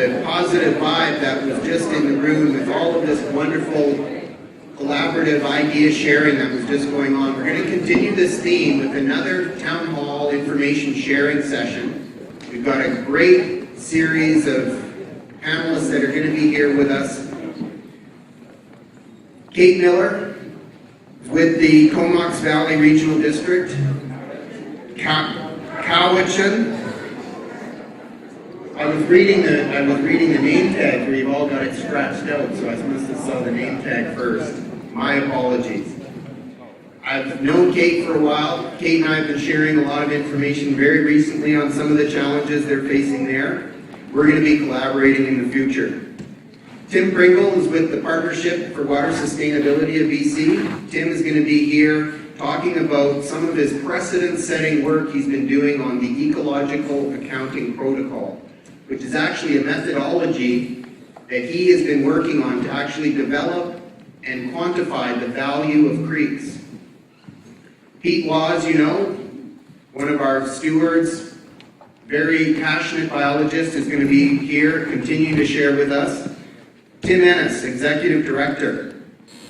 the positive vibe that was just in the room with all of this wonderful collaborative idea sharing that was just going on. We're going to continue this theme with another town hall information sharing session. We've got a great series of panelists that are going to be here with us. Kate Miller with the Comox Valley Regional District. Cowichan. I was reading the name tag where you've all got it scratched out, so I must have saw the name tag first. My apologies. I've known Kate for a while. Kate and I have been sharing a lot of information very recently on some of the challenges they're facing there. We're going to be collaborating in the future. Tim Pringle is with the Partnership for Water Sustainability of BC. Tim is going to be here talking about some of his precedent-setting work he's been doing on the Ecological Accounting Protocol, which is actually a methodology that he has been working on to actually develop and quantify the value of creeks. Pete Laws, you know, one of our stewards, very passionate biologist, is going to be here, continuing to share with us. Tim Ennis, Executive Director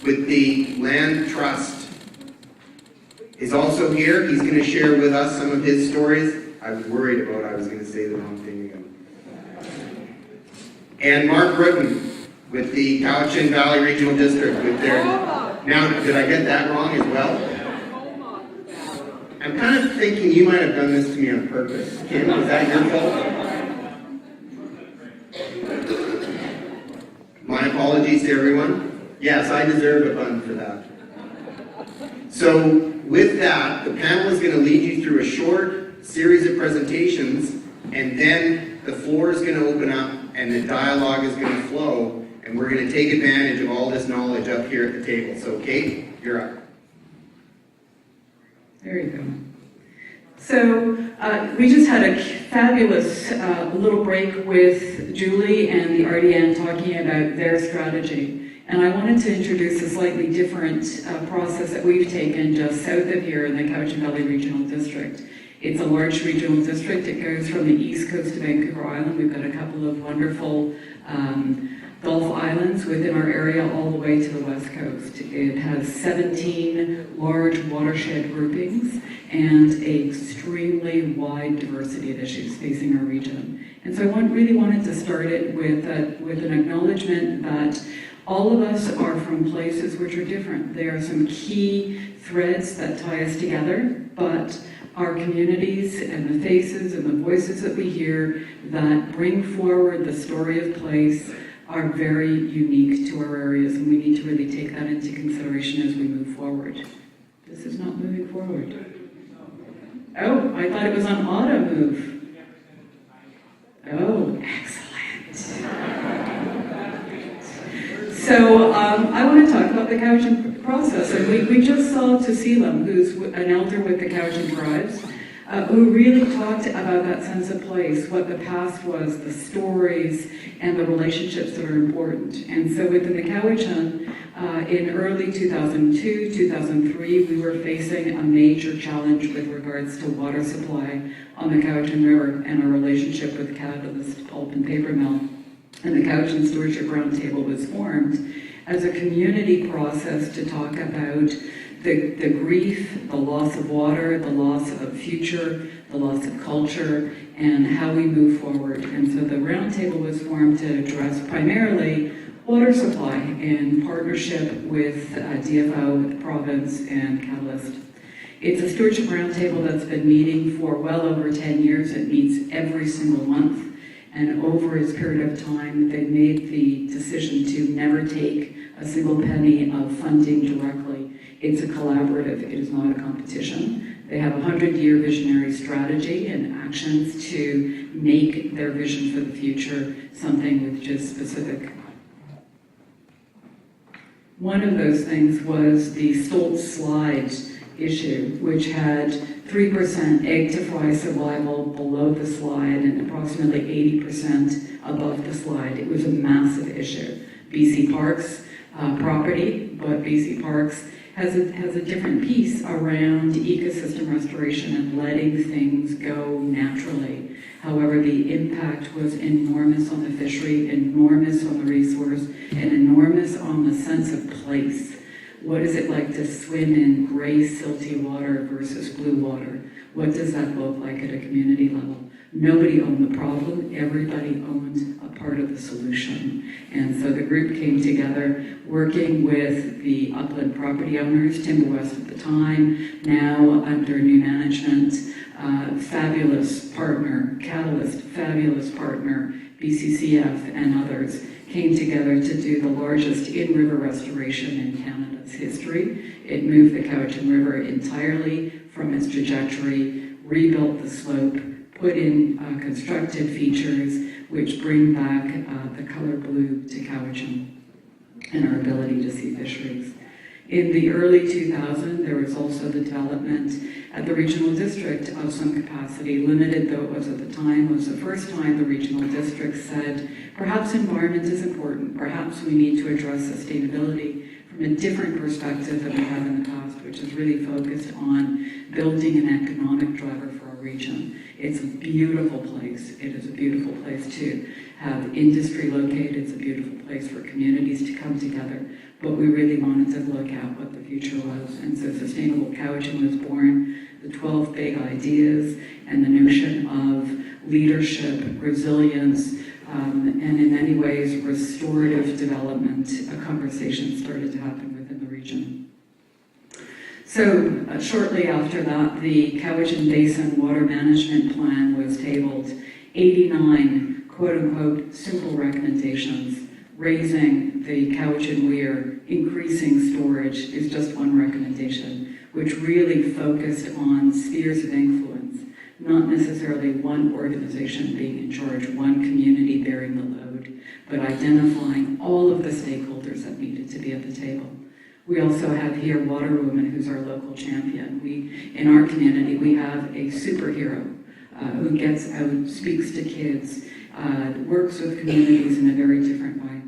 with the Land Trust, is also here. He's going to share with us some of his stories. I was worried about I was going to say the wrong thing again. And Mark Britton with the Cowichan Valley Regional District with their... Now, did I get that wrong as well? I'm kind of thinking you might have done this to me on purpose. Kim, is that your fault? My apologies to everyone. Yes, I deserve a bun for that. So with that, the panel is going to lead you through a short series of presentations, and then the floor is going to open up and the dialogue is going to flow, and we're going to take advantage of all this knowledge up here at the table. So Kate, you're up. There you go. So we just had a fabulous little break with Julie and the RDN talking about their strategy. And I wanted to introduce a slightly different process that we've taken just south of here in the Cowichan Valley Regional District. It's a large regional district. It goes from the east coast to Vancouver Island. We've got a couple of wonderful Gulf islands within our area all the way to the west coast. It has 17 large watershed groupings and an extremely wide diversity of issues facing our region. And so I really wanted to start it with an acknowledgement that all of us are from places which are different. There are some key threads that tie us together, but our communities and the faces and the voices that we hear that bring forward the story of place are very unique to our areas, and we need to really take that into consideration as we move forward. This is not moving forward. Oh, I thought it was on auto move. Oh, excellent. So I want to talk about the Cowichan process, and we just saw Tusilam, who's an elder with the Cowichan tribes, who really talked about that sense of place, what the past was, the stories, and the relationships that are important. And so within the Cowichan, in early 2002, 2003, we were facing a major challenge with regards to water supply on the Cowichan River and our relationship with Catalyst Pulp and Paper Mill. And the Cowichan Stewardship Roundtable was formed as a community process to talk about the grief, the loss of water, the loss of a future, the loss of culture, and how we move forward. And so the roundtable was formed to address primarily water supply in partnership with DFO, the province, and Catalyst. It's a stewardship roundtable that's been meeting for well over 10 years. It meets every single month. And over its period of time, they've made the decision to never take a single penny of funding directly. It's a collaborative, it is not a competition. They have a 100-year visionary strategy and actions to make their vision for the future something which is specific. One of those things was the Stoltz slide issue, which had 3% egg to fry survival below the slide and approximately 80% above the slide. It was a massive issue. BC Parks property, but BC Parks has a different piece around ecosystem restoration and letting things go naturally. However, the impact was enormous on the fishery, enormous on the resource, and enormous on the sense of place. What is it like to swim in gray, silty water versus blue water? What does that look like at a community level? Nobody owned the problem, everybody owned a part of the solution. And so the group came together, working with the upland property owners, Timber West at the time, now under new management, fabulous partner, Catalyst, fabulous partner, BCCF and others, came together to do the largest in-river restoration in Canada's history. It moved the Cowichan River entirely from its trajectory, rebuilt the slope, put in constructed features which bring back the color blue to Cowichan and our ability to see fisheries. In the early 2000s, there was also the development at the regional district of some capacity, limited though it was at the time. It was the first time the regional district said, perhaps environment is important, perhaps we need to address sustainability from a different perspective than we have in the past, which is really focused on building an economic driver for our region. It's a beautiful place. It is a beautiful place to have industry located. It's a beautiful place for communities to come together. But we really wanted to look at what the future was. And so Sustainable Cowichan was born, the 12 big ideas, and the notion of leadership, resilience, and in many ways, restorative development. A conversation started to happen within the region. So shortly after that, the Cowichan Basin Water Management Plan was tabled. 89 quote-unquote simple recommendations. Raising the Cowichan Weir, increasing storage is just one recommendation, which really focused on spheres of influence, not necessarily one organization being in charge, one community bearing the load, but identifying all of the stakeholders that needed to be at the table. We also have here Waterwoman, who's our local champion. In our community, we have a superhero who gets out, speaks to kids, works with communities in a very different way.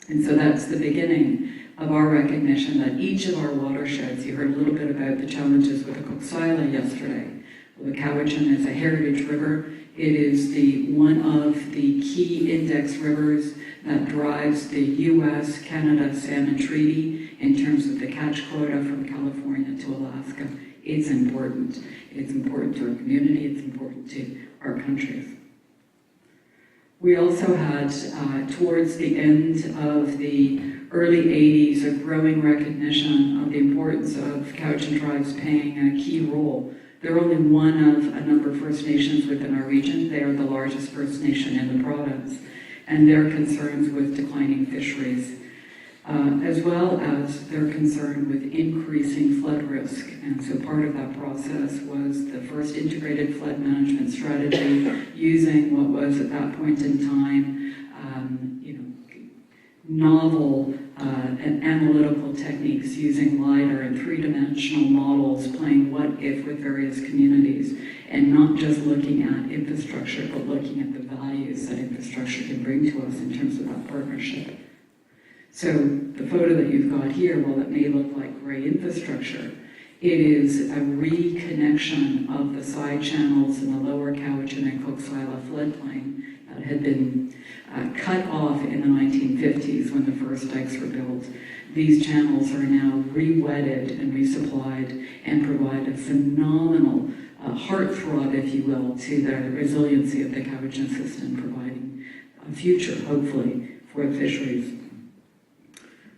And so that's the beginning of our recognition that each of our watersheds, you heard a little bit about the challenges with the Coxsila yesterday. Well, the Cowichan is a heritage river. It is one of the key index rivers that drives the U.S.-Canada Salmon Treaty in terms of the catch quota from California to Alaska. It's important. It's important to our community. It's important to our countries. We also had, towards the end of the early 80s, a growing recognition of the importance of Cowichan tribes playing a key role. They're only one of a number of First Nations within our region. They are the largest First Nation in the province, and their concerns with declining fisheries, as well as their concern with increasing flood risk. And so part of that process was the first integrated flood management strategy, using what was at that point in time, novel and analytical techniques, using LiDAR and three-dimensional models, playing what if with various communities, and not just looking at infrastructure, but looking at the values that infrastructure can bring to us in terms of that partnership. So the photo that you've got here, while it may look like gray infrastructure, it is a reconnection of the side channels in the lower Cowichan and Coxsila floodplain that had been cut off in the 1950s when the first dikes were built. These channels are now re-wetted and resupplied and provide a phenomenal heartthrob, if you will, to the resiliency of the Cowichan system, providing a future, hopefully, for the fisheries.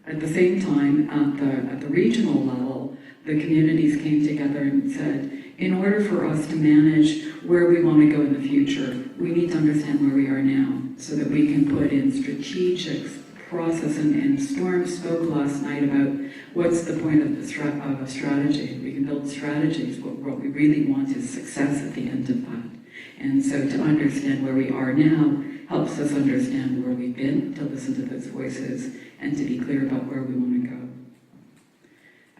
At the same time, at the regional level, the communities came together and said, in order for us to manage where we want to go in the future, we need to understand where we are now so that we can put in strategic process. And Storm spoke last night about what's the point of a strategy. We can build strategies, but what we really want is success at the end of that. And so to understand where we are now helps us understand where we've been, to listen to those voices, and to be clear about where we want to go.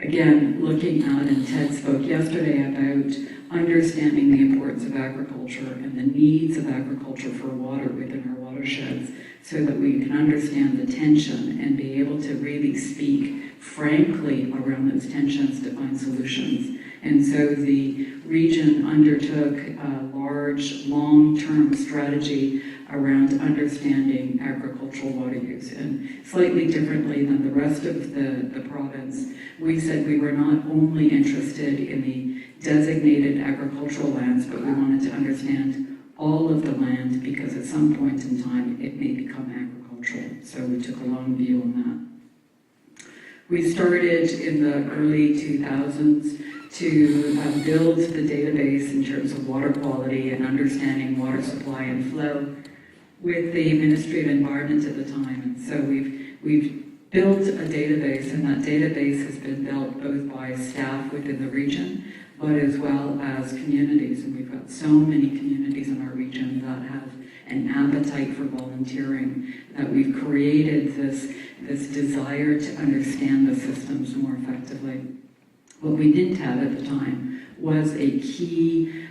Again, looking at, and Ted spoke yesterday about understanding the importance of agriculture and the needs of agriculture for water within our watersheds, so that we can understand the tension and be able to really speak frankly around those tensions to find solutions. And so the region undertook a large, long-term strategy around understanding agricultural water use. And slightly differently than the rest of the province, we said we were not only interested in the designated agricultural lands, but we wanted to understand all of the land, because at some point in time it may become agricultural. So we took a long view on that. We started in the early 2000s to build the database in terms of water quality and understanding water supply and flow with the Ministry of Environment at the time. And so we've built a database, and that database has been built both by staff within the region, but as well as communities. And we've got so many communities in our region that have an appetite for volunteering that we've created this desire to understand the systems more effectively. What we didn't have at the time was a key,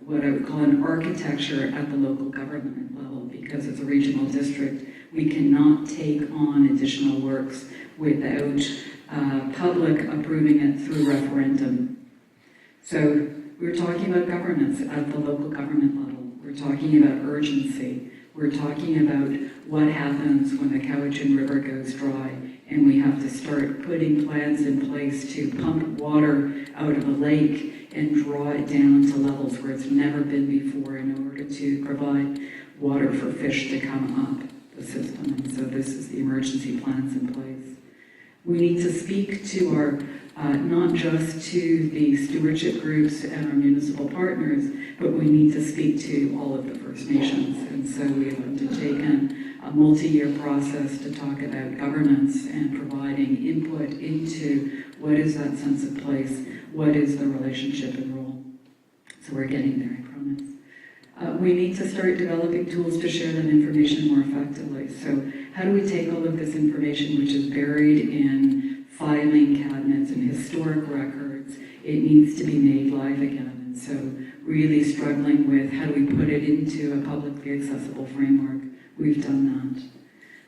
what I would call an architecture at the local government level, because as a regional district, we cannot take on additional works without public approving it through referendum. So we're talking about governance at the local government level. We're talking about urgency. We're talking about what happens when the Cowichan River goes dry, and we have to start putting plans in place to pump water out of a lake and draw it down to levels where it's never been before in order to provide water for fish to come up the system. And so this is the emergency plans in place. We need to speak to our, not just to the stewardship groups and our municipal partners, but we need to speak to all of the First Nations. And so we have undertaken a multi-year process to talk about governance and providing input into what is that sense of place, what is the relationship and role. So we're getting there, I promise. We need to start developing tools to share that information more effectively. So how do we take all of this information, which is buried in filing cabinets and historic records? It needs to be made live again. And so really struggling with how do we put it into a publicly accessible framework. We've done that.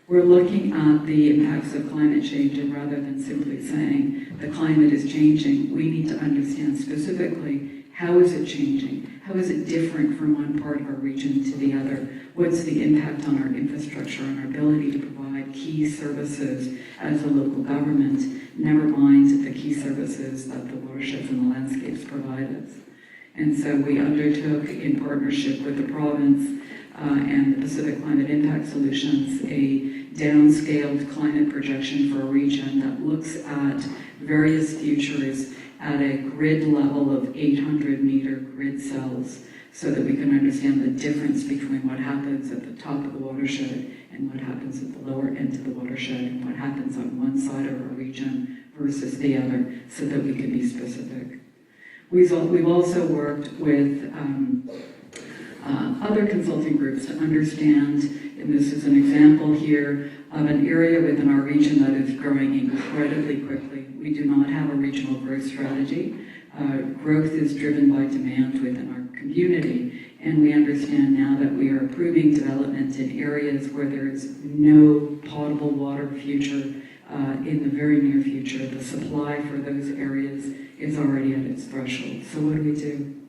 We're looking at the impacts of climate change, and rather than simply saying the climate is changing, we need to understand specifically how is it changing? How is it different from one part of our region to the other? What's the impact on our infrastructure, on our ability to provide key services as a local government, never mind the key services that the watersheds and the landscapes provide us? And so we undertook, in partnership with the province and the Pacific Climate Impact Solutions, a downscaled climate projection for a region that looks at various futures at a grid level of 800-meter grid cells, so that we can understand the difference between what happens at the top of the watershed and what happens at the lower end of the watershed, and what happens on one side of our region versus the other, so that we can be specific. We've also worked with other consulting groups to understand, and this is an example here of an area within our region that is growing incredibly quickly. We do not have a regional growth strategy. Growth is driven by demand within our community, and we understand now that we are approving development in areas where there is no potable water future in the very near future. The supply for those areas is already at its threshold. So what do?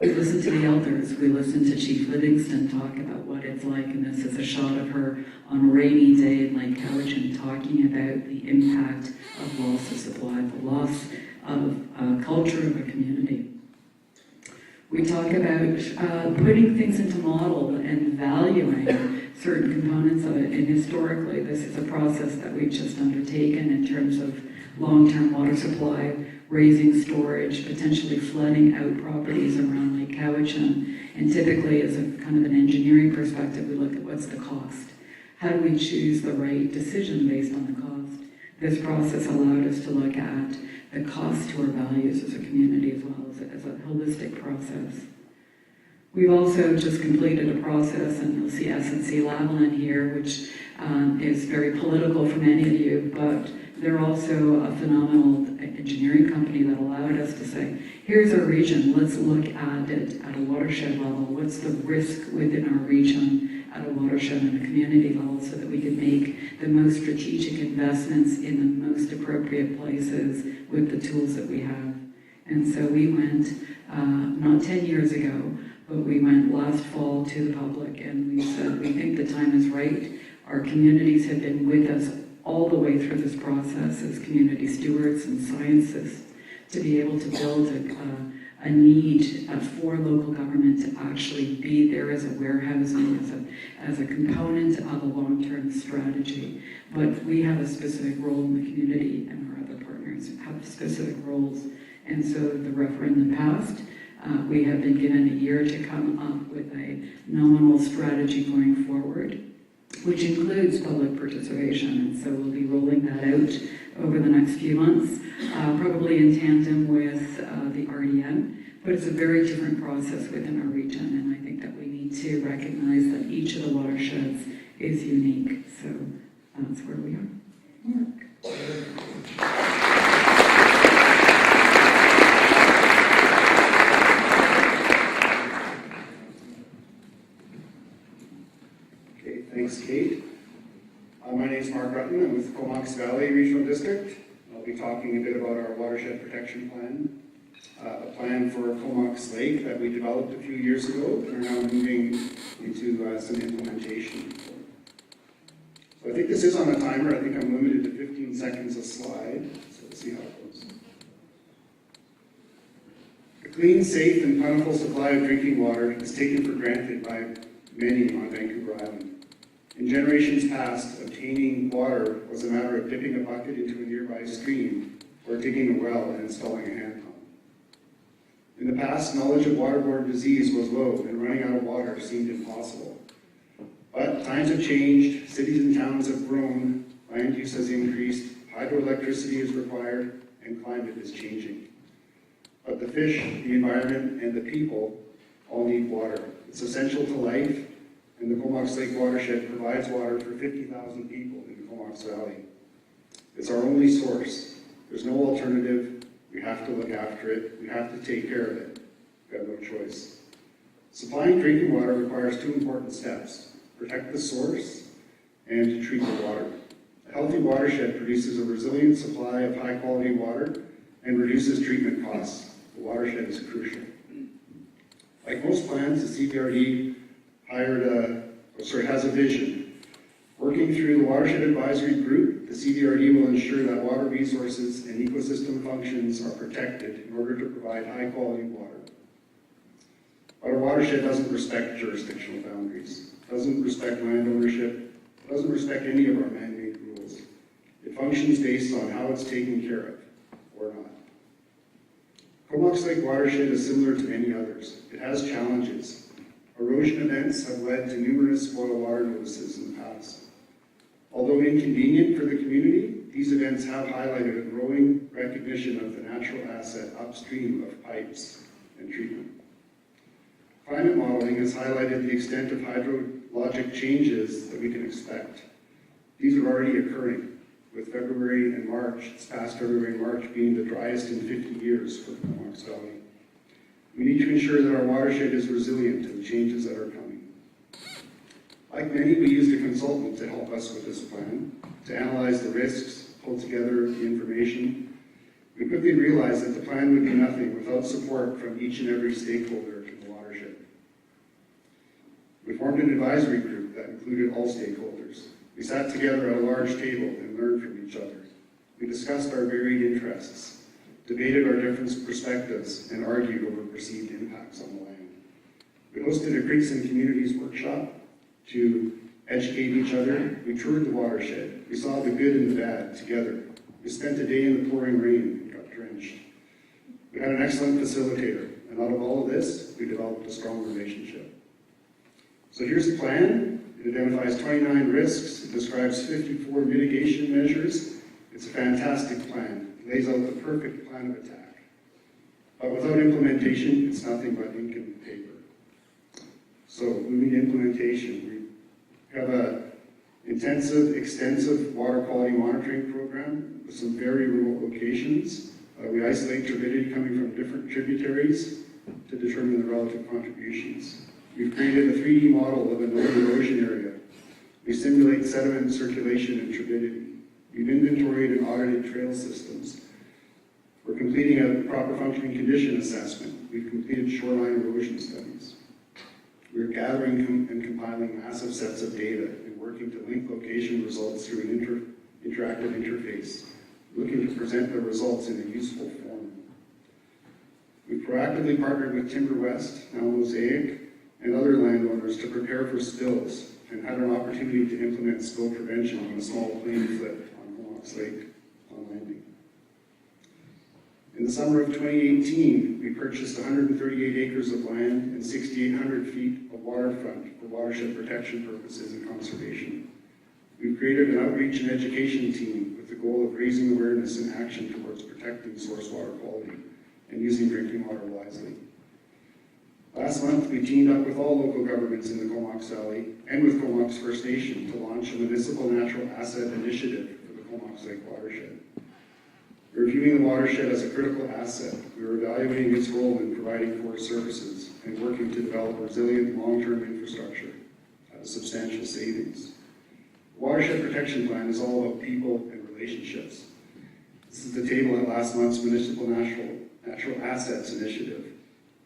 We listen to the elders. We listen to Chief Livingston talk about what it's like, and this is a shot of her on a rainy day in Lake Cowichan talking about the impact of loss of supply, the loss of culture of a community. We talk about putting things into model and valuing certain components of it, and historically this is a process that we've just undertaken in terms of long-term water supply, raising storage, potentially flooding out properties around Lake Cowichan. And typically, as a kind of an engineering perspective, we look at what's the cost. How do we choose the right decision based on the cost? This process allowed us to look at the cost to our values as a community as well as a holistic process. We've also just completed a process, and you'll see S&C Lavalin here, which is very political for many of you, but they're also a phenomenal engineering company that allowed us to say, here's our region, let's look at it at a watershed level. What's the risk within our region? at a watershed and a community level so that we could make the most strategic investments in the most appropriate places with the tools that we have. And so we went, not 10 years ago, but we went last fall to the public and we said, we think the time is right. Our communities have been with us all the way through this process as community stewards and scientists to be able to build a need for local government to actually be there as a warehousing, as a component of a long-term strategy. But we have a specific role in the community and our other partners have specific roles. And so the referendum passed. We have been given a year to come up with a nominal strategy going forward, which includes public participation. And so we'll be rolling that out over the next few months, probably in tandem with the RDN. But it's a very different process within our region, and I think that we need to recognize that each of the watersheds is unique. So that's where we are. Mark. Thanks, Kate. My name is Mark Rutton. I'm with Comox Valley Regional District. I'll be talking a bit about our watershed protection plan, a plan for Comox Lake that we developed a few years ago and are now moving into some implementation. So I think this is on a timer. I think I'm limited to 15 seconds a slide, so let's see how it goes. A clean, safe, and plentiful supply of drinking water is taken for granted by many on Vancouver Island. In generations past, obtaining water was a matter of dipping a bucket into a nearby stream or digging a well and installing a hand pump. In the past, knowledge of waterborne disease was low and running out of water seemed impossible. But times have changed, cities and towns have grown, land use has increased, hydroelectricity is required, and climate is changing. But the fish, the environment, and the people all need water. It's essential to life, and the Comox Lake watershed provides water for 50,000 people in the Comox Valley. It's our only source. There's no alternative. We have to look after it. We have to take care of it. We have no choice. Supplying drinking water requires two important steps: protect the source and to treat the water. A healthy watershed produces a resilient supply of high-quality water and reduces treatment costs. The watershed is crucial. Like most plans, the CBRD has a vision. Working through the Watershed Advisory Group, the CBRD will ensure that water resources and ecosystem functions are protected in order to provide high-quality water. But our watershed doesn't respect jurisdictional boundaries, doesn't respect land ownership, doesn't respect any of our man-made rules. It functions based on how it's taken care of, or not. Comox Lake watershed is similar to many others. It has challenges. Erosion events have led to numerous boil water notices in the past. Although inconvenient for the community, these events have highlighted a growing recognition of the natural asset upstream of pipes and treatment. Climate modeling has highlighted the extent of hydrologic changes that we can expect. These are already occurring, with February and March, this past February and March, being the driest in 50 years for the Comox Valley. We need to ensure that our watershed is resilient to the changes that are coming. Like many, we used a consultant to help us with this plan, to analyze the risks, pull together the information. We quickly realized that the plan would be nothing without support from each and every stakeholder in the watershed. We formed an advisory group that included all stakeholders. We sat together at a large table and learned from each other. We discussed our varied interests, debated our different perspectives, and argued over perceived impacts on the land. We hosted a Creeks and Communities workshop to educate each other. We toured the watershed. We saw the good and the bad together. We spent a day in the pouring rain and got drenched. We had an excellent facilitator, and out of all of this, we developed a strong relationship. So here's the plan. It identifies 29 risks. It describes 54 mitigation measures. It's a fantastic plan. Lays out the perfect plan of attack. But without implementation, it's nothing but ink and paper. So we need implementation. We have an intensive, extensive water quality monitoring program with some very remote locations. We isolate turbidity coming from different tributaries to determine the relative contributions. We've created a 3D model of a known erosion area. We simulate sediment circulation and turbidity. We've inventoried and audited trail systems. We're completing a proper functioning condition assessment. We've completed shoreline erosion studies. We're gathering and compiling massive sets of data and working to link location results through an interactive interface, looking to present the results in a useful form. We've proactively partnered with Timber West, now Mosaic, and other landowners to prepare for spills and had an opportunity to implement spill prevention on a small plane flip on Comox Lake on landing. In the summer of 2018, we purchased 138 acres of land and 6,800 feet of waterfront for watershed protection purposes and conservation. We've created an outreach and education team with the goal of raising awareness and action towards protecting source water quality and using drinking water wisely. Last month, we teamed up with all local governments in the Comox Valley and with Comox First Nation to launch a municipal natural asset initiative for the Comox Lake watershed. We're viewing the watershed as a critical asset. We are evaluating its role in providing forest services and working to develop resilient long-term infrastructure at a substantial savings. The Watershed Protection Plan is all about people and relationships. This is the table at last month's Municipal Natural Assets Initiative.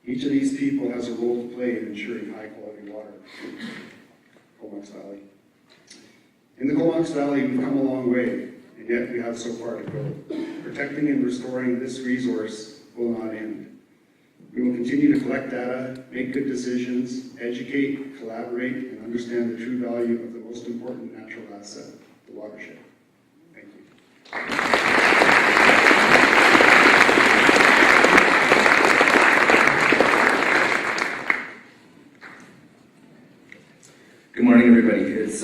Each of these people has a role to play in ensuring high-quality water in Comox Valley. In the Comox Valley, we've come a long way, and yet we have so far to go. Protecting and restoring this resource will not end. We will continue to collect data, make good decisions, educate, collaborate, and understand the true value of the most important natural asset, the watershed. Thank you. Good morning, everybody. It's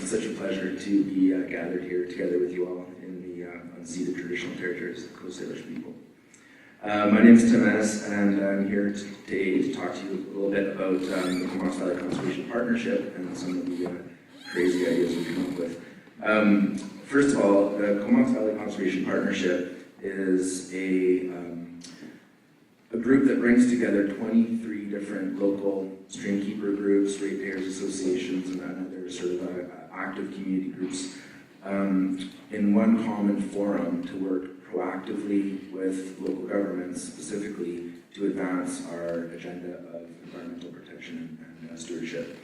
such a pleasure to be gathered here together with you all in the unceded traditional territories of the Coast Salish people. My name is Tim Ennis, and I'm here today to talk to you a little bit about the Comox Valley Conservation Partnership and some of the crazy ideas we've come up with. First of all, the Comox Valley Conservation Partnership is a group that brings together 23 different local streamkeeper groups, ratepayers associations, and other sort of active community groups in one common forum to work proactively with local governments, specifically to advance our agenda of environmental protection and stewardship.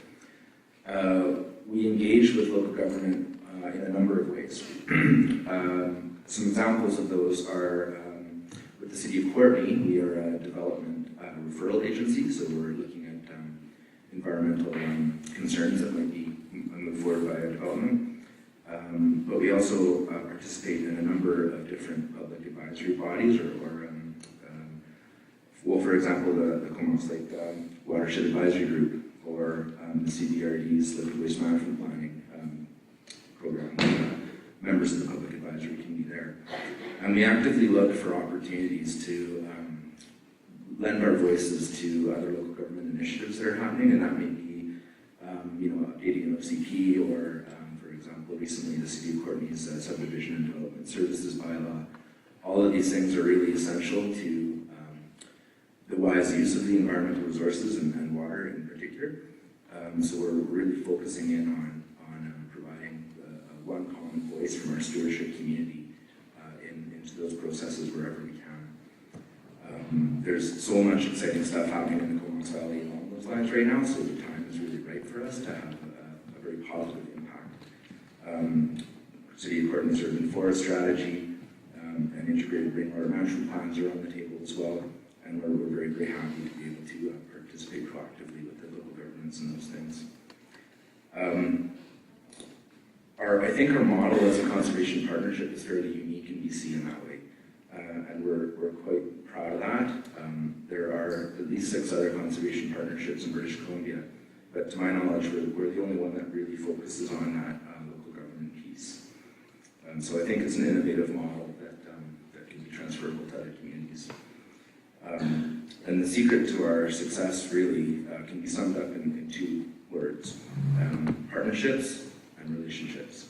We engage with local government in a number of ways. Some examples of those are with the City of Courtenay. We are a development referral agency, so we're looking at environmental concerns that might be moved forward by a development. But we also participate in a number of different public advisory bodies, well, for example, the Comox Lake Watershed Advisory Group, or the CBRD's Liquid Waste Management Planning Program. Members of the public advisory committee there. And we actively look for opportunities to lend our voices to other local government initiatives that are happening, and that may be, updating an OCP, or, for example, recently the City of Courtenay's Subdivision and Development Services bylaw. All of these things are really essential to the wise use of the environmental resources and water in particular. So we're really focusing in on providing one common voice from our stewardship community into those processes wherever we can. There's so much exciting stuff happening in the Comox Valley along those lines right now, so the time is really right for us to have a very positive impact. City of Courtenay's urban forest strategy and integrated rainwater management plans are on the table as well, and we're very, very happy to be able to participate proactively with the local governments in those things. I think our model as a conservation partnership is fairly unique in BC in that way, and we're quite proud of that. There are at least 6 other conservation partnerships in British Columbia, but to my knowledge, we're the only one that really focuses on that local government piece. So I think it's an innovative model that can be transferable to other communities. And the secret to our success really can be summed up in 2 words: partnerships and relationships.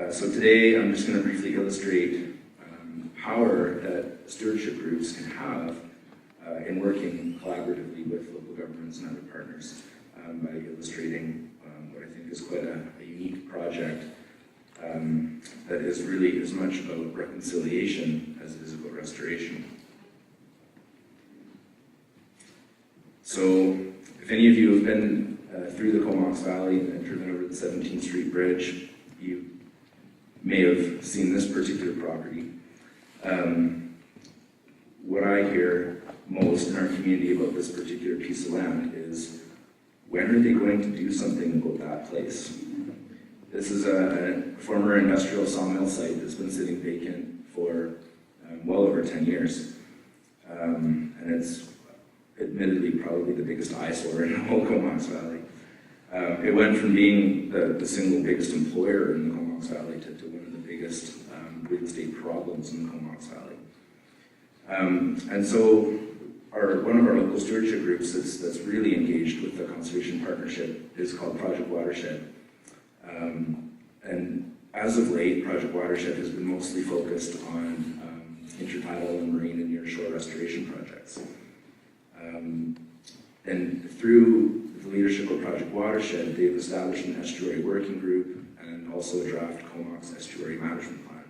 So today I'm just going to briefly illustrate the power that stewardship groups can have in working collaboratively with local governments and other partners by illustrating what I think is quite a unique project that is really as much about reconciliation as it is about restoration. So, if any of you have been through the Comox Valley and driven over the 17th Street Bridge, you may have seen this particular property. What I hear most in our community about this particular piece of land is, when are they going to do something about that place? This is a former industrial sawmill site that's been sitting vacant for well over 10 years. And it's admittedly probably the biggest eyesore in the whole Comox Valley. It went from being the single biggest employer in the Comox Valley to one of the biggest real estate problems in the Comox Valley. And so one of our local stewardship groups that's really engaged with the conservation partnership is called Project Watershed. And as of late, Project Watershed has been mostly focused on intertidal and marine and nearshore restoration projects. And through the leadership of Project Watershed, they've established an estuary working group and also a draft Comox estuary management plan.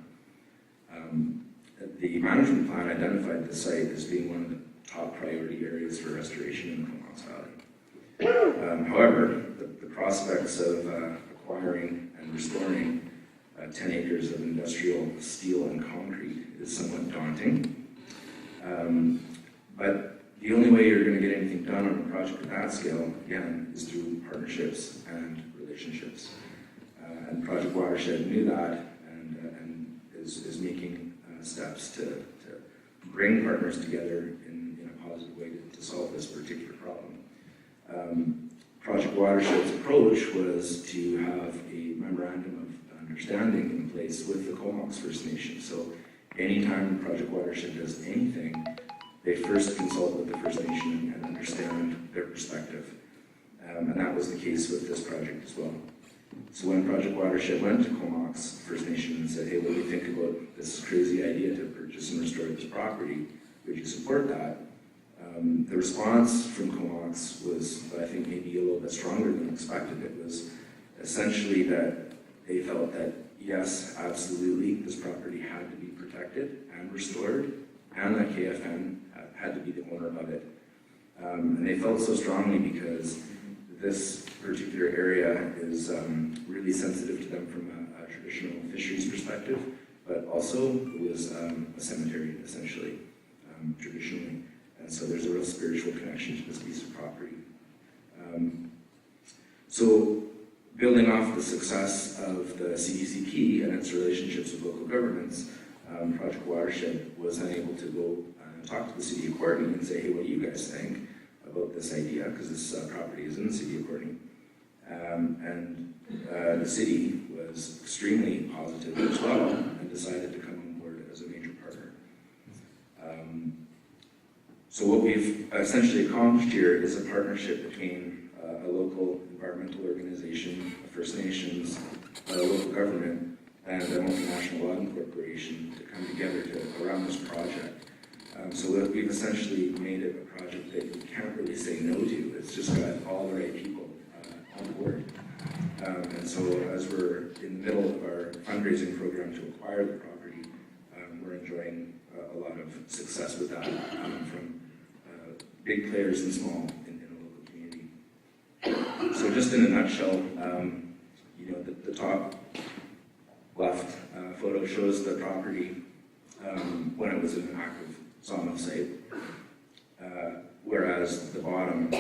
The management plan identified the site as being one of the top priority areas for restoration in the Comox Valley. However, the prospects of acquiring and restoring 10 acres of industrial steel and concrete is somewhat daunting. But the only way you're going to get anything done on a project of that scale, again, is through partnerships and relationships. And Project Watershed knew that and is making steps to bring partners together in a positive way to solve this particular problem. Project Watershed's approach was to have a memorandum of understanding in place with the Comox First Nation. So anytime Project Watershed does anything, they first consult with the First Nation and understand their perspective. And that was the case with this project as well. So when Project Watershed went to Comox First Nation and said, hey, what do you think about this crazy idea to purchase and restore this property? Would you support that? The response from Comox was, I think, maybe a little bit stronger than expected. It was essentially that they felt that, yes, absolutely, this property had to be protected and restored, and that KFN had to be the owner of it. And they felt so strongly because this particular area is really sensitive to them from a traditional fisheries perspective, but also it was a cemetery, essentially, traditionally. And so there's a real spiritual connection to this piece of property. So building off the success of the CDCP and its relationships with local governments, Project Watershed was then able to go and talk to the City of Courtenay and say, hey, what do you guys think about this idea? Because this property is in the City of Courtenay. And the city was extremely positive as well and decided to come on board as a major partner. So what we've essentially accomplished here is a partnership between a local environmental organization, First Nations, a local government, and a multinational logging corporation to come together around this project. So we've essentially made it a project that you can't really say no to. It's just got all the right people on board. And so as we're in the middle of our fundraising program to acquire the property, we're enjoying a lot of success with that from big players and small in the local community. So just in a nutshell, the top left photo shows the property when it was an active sawmill site, whereas the bottom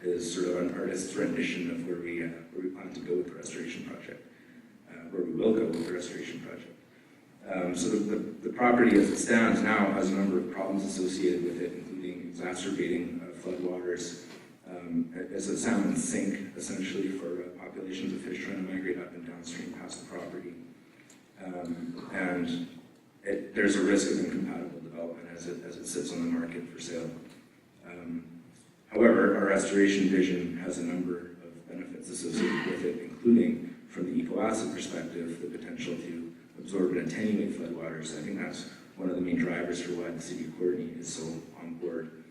is sort of an artist's rendition of where we plan to go with the restoration project, where we will go with the restoration project. So the property as it stands now has a number of problems associated with it, including exacerbating floodwaters. It's a salmon sink, essentially, for populations of fish trying to migrate up and downstream past the property. And there's a risk of incompatible development as it sits on the market for sale. However, our restoration vision has a number of benefits associated with it, including, from the eco-asset perspective, the potential to absorb and attenuate floodwaters. I think that's one of the main drivers for why the City of Courtenay is so on board.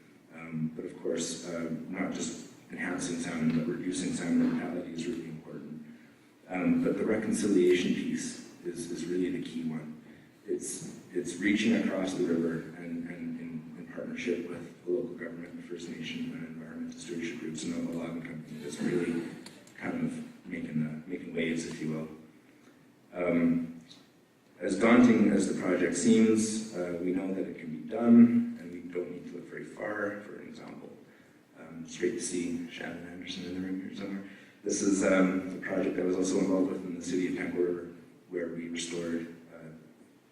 of course, not just enhancing salmon, but reducing salmon mortality is really important. But the reconciliation piece is really the key one. It's reaching across the river and in partnership with the local government, the First Nation, and environmental stewardship groups, and the logging company that's really kind of making waves, if you will. As daunting as the project seems, we know that it can be done, and we don't need to look very far. For an example, it's great to see Shannon Anderson in the room here somewhere. This is the project I was also involved with in the city of Vancouver, where we restored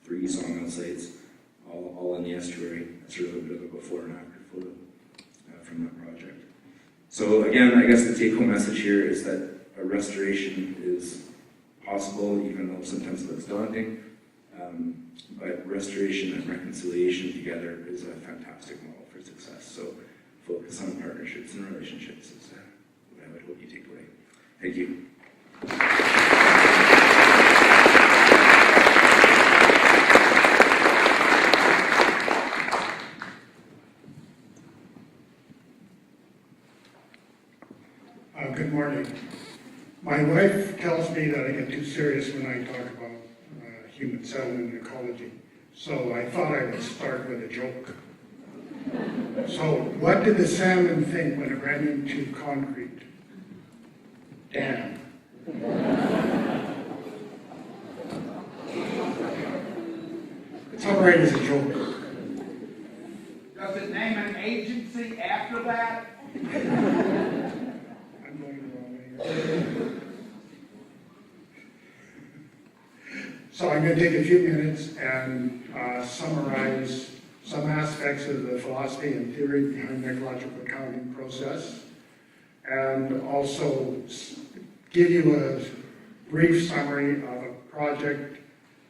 3 sawmill sites, all in the estuary. That's a little bit of a before and after photo from that project. So again, I guess the take-home message here is that a restoration is possible, even though sometimes it looks daunting. But restoration and reconciliation together is a fantastic model for success. So focus on partnerships and relationships is what I would hope you take away. Thank you. Good morning. My wife tells me that I get too serious when I talk about human settlement and ecology. So I thought I would start with a joke. So what did the salmon think when it ran into concrete? Damn. It's all right as a joke. Does it name an agency after that? I'm going the wrong way. So I'm going to take a few minutes and summarize some aspects of the philosophy and theory behind the ecological accounting process, and also give you a brief summary of a project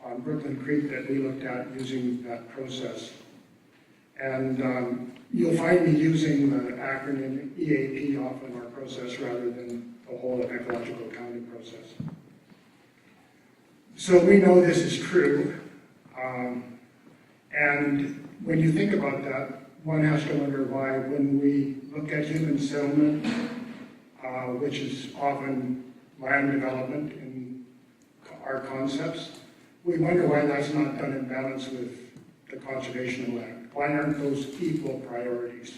on Brooklyn Creek that we looked at using that process. And you'll find me using the acronym EAP often in our process rather than the whole ecological accounting process. So we know this is true, and when you think about that, one has to wonder why when we look at human settlement, which is often land development in our concepts, we wonder why that's not done in balance with the conservation of land. Why aren't those equal priorities?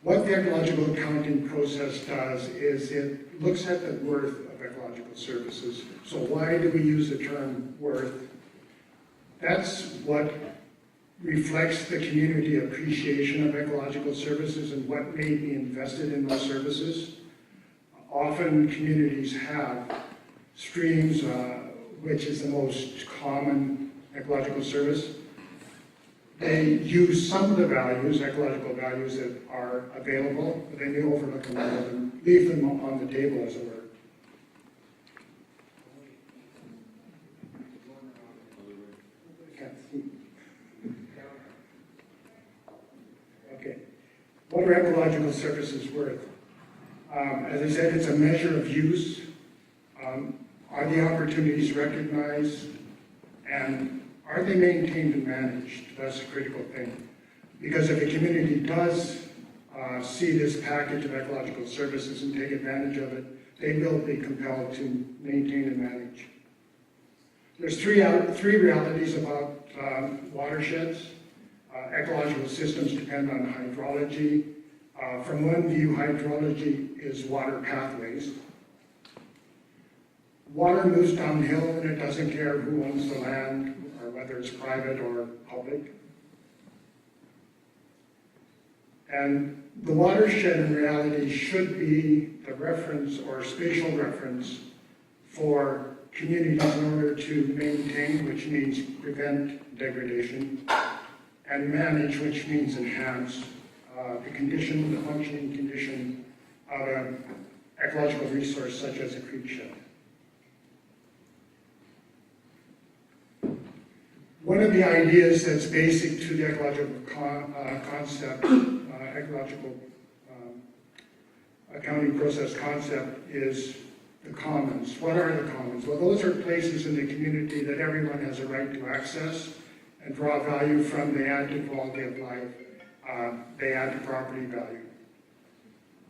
What the ecological accounting process does is it looks at the worth of ecological services. So why do we use the term worth? That's what reflects the community appreciation of ecological services and what may be invested in those services. Often communities have streams, which is the most common ecological service. They use some of the values, ecological values that are available, but they may overlook a lot of them, leave them on the table, as it were. Okay. What are ecological services worth? As I said, it's a measure of use. Are the opportunities recognized? And are they maintained and managed? That's a critical thing. Because if a community does see this package of ecological services and take advantage of it, they will be compelled to maintain and manage. There's three realities about watersheds. Ecological systems depend on hydrology. From one view, hydrology is water pathways. Water moves downhill and it doesn't care who owns the land, or whether it's private or public. And the watershed in reality should be the reference or spatial reference for communities in order to maintain, which means prevent degradation, and manage, which means enhance the condition, the functioning condition of an ecological resource such as a creek shed. One of the ideas that's basic to the ecological concept, ecological accounting process concept, is the commons. What are the commons? Well, those are places in the community that everyone has a right to access and draw value from, they add to quality of life, they add to property value.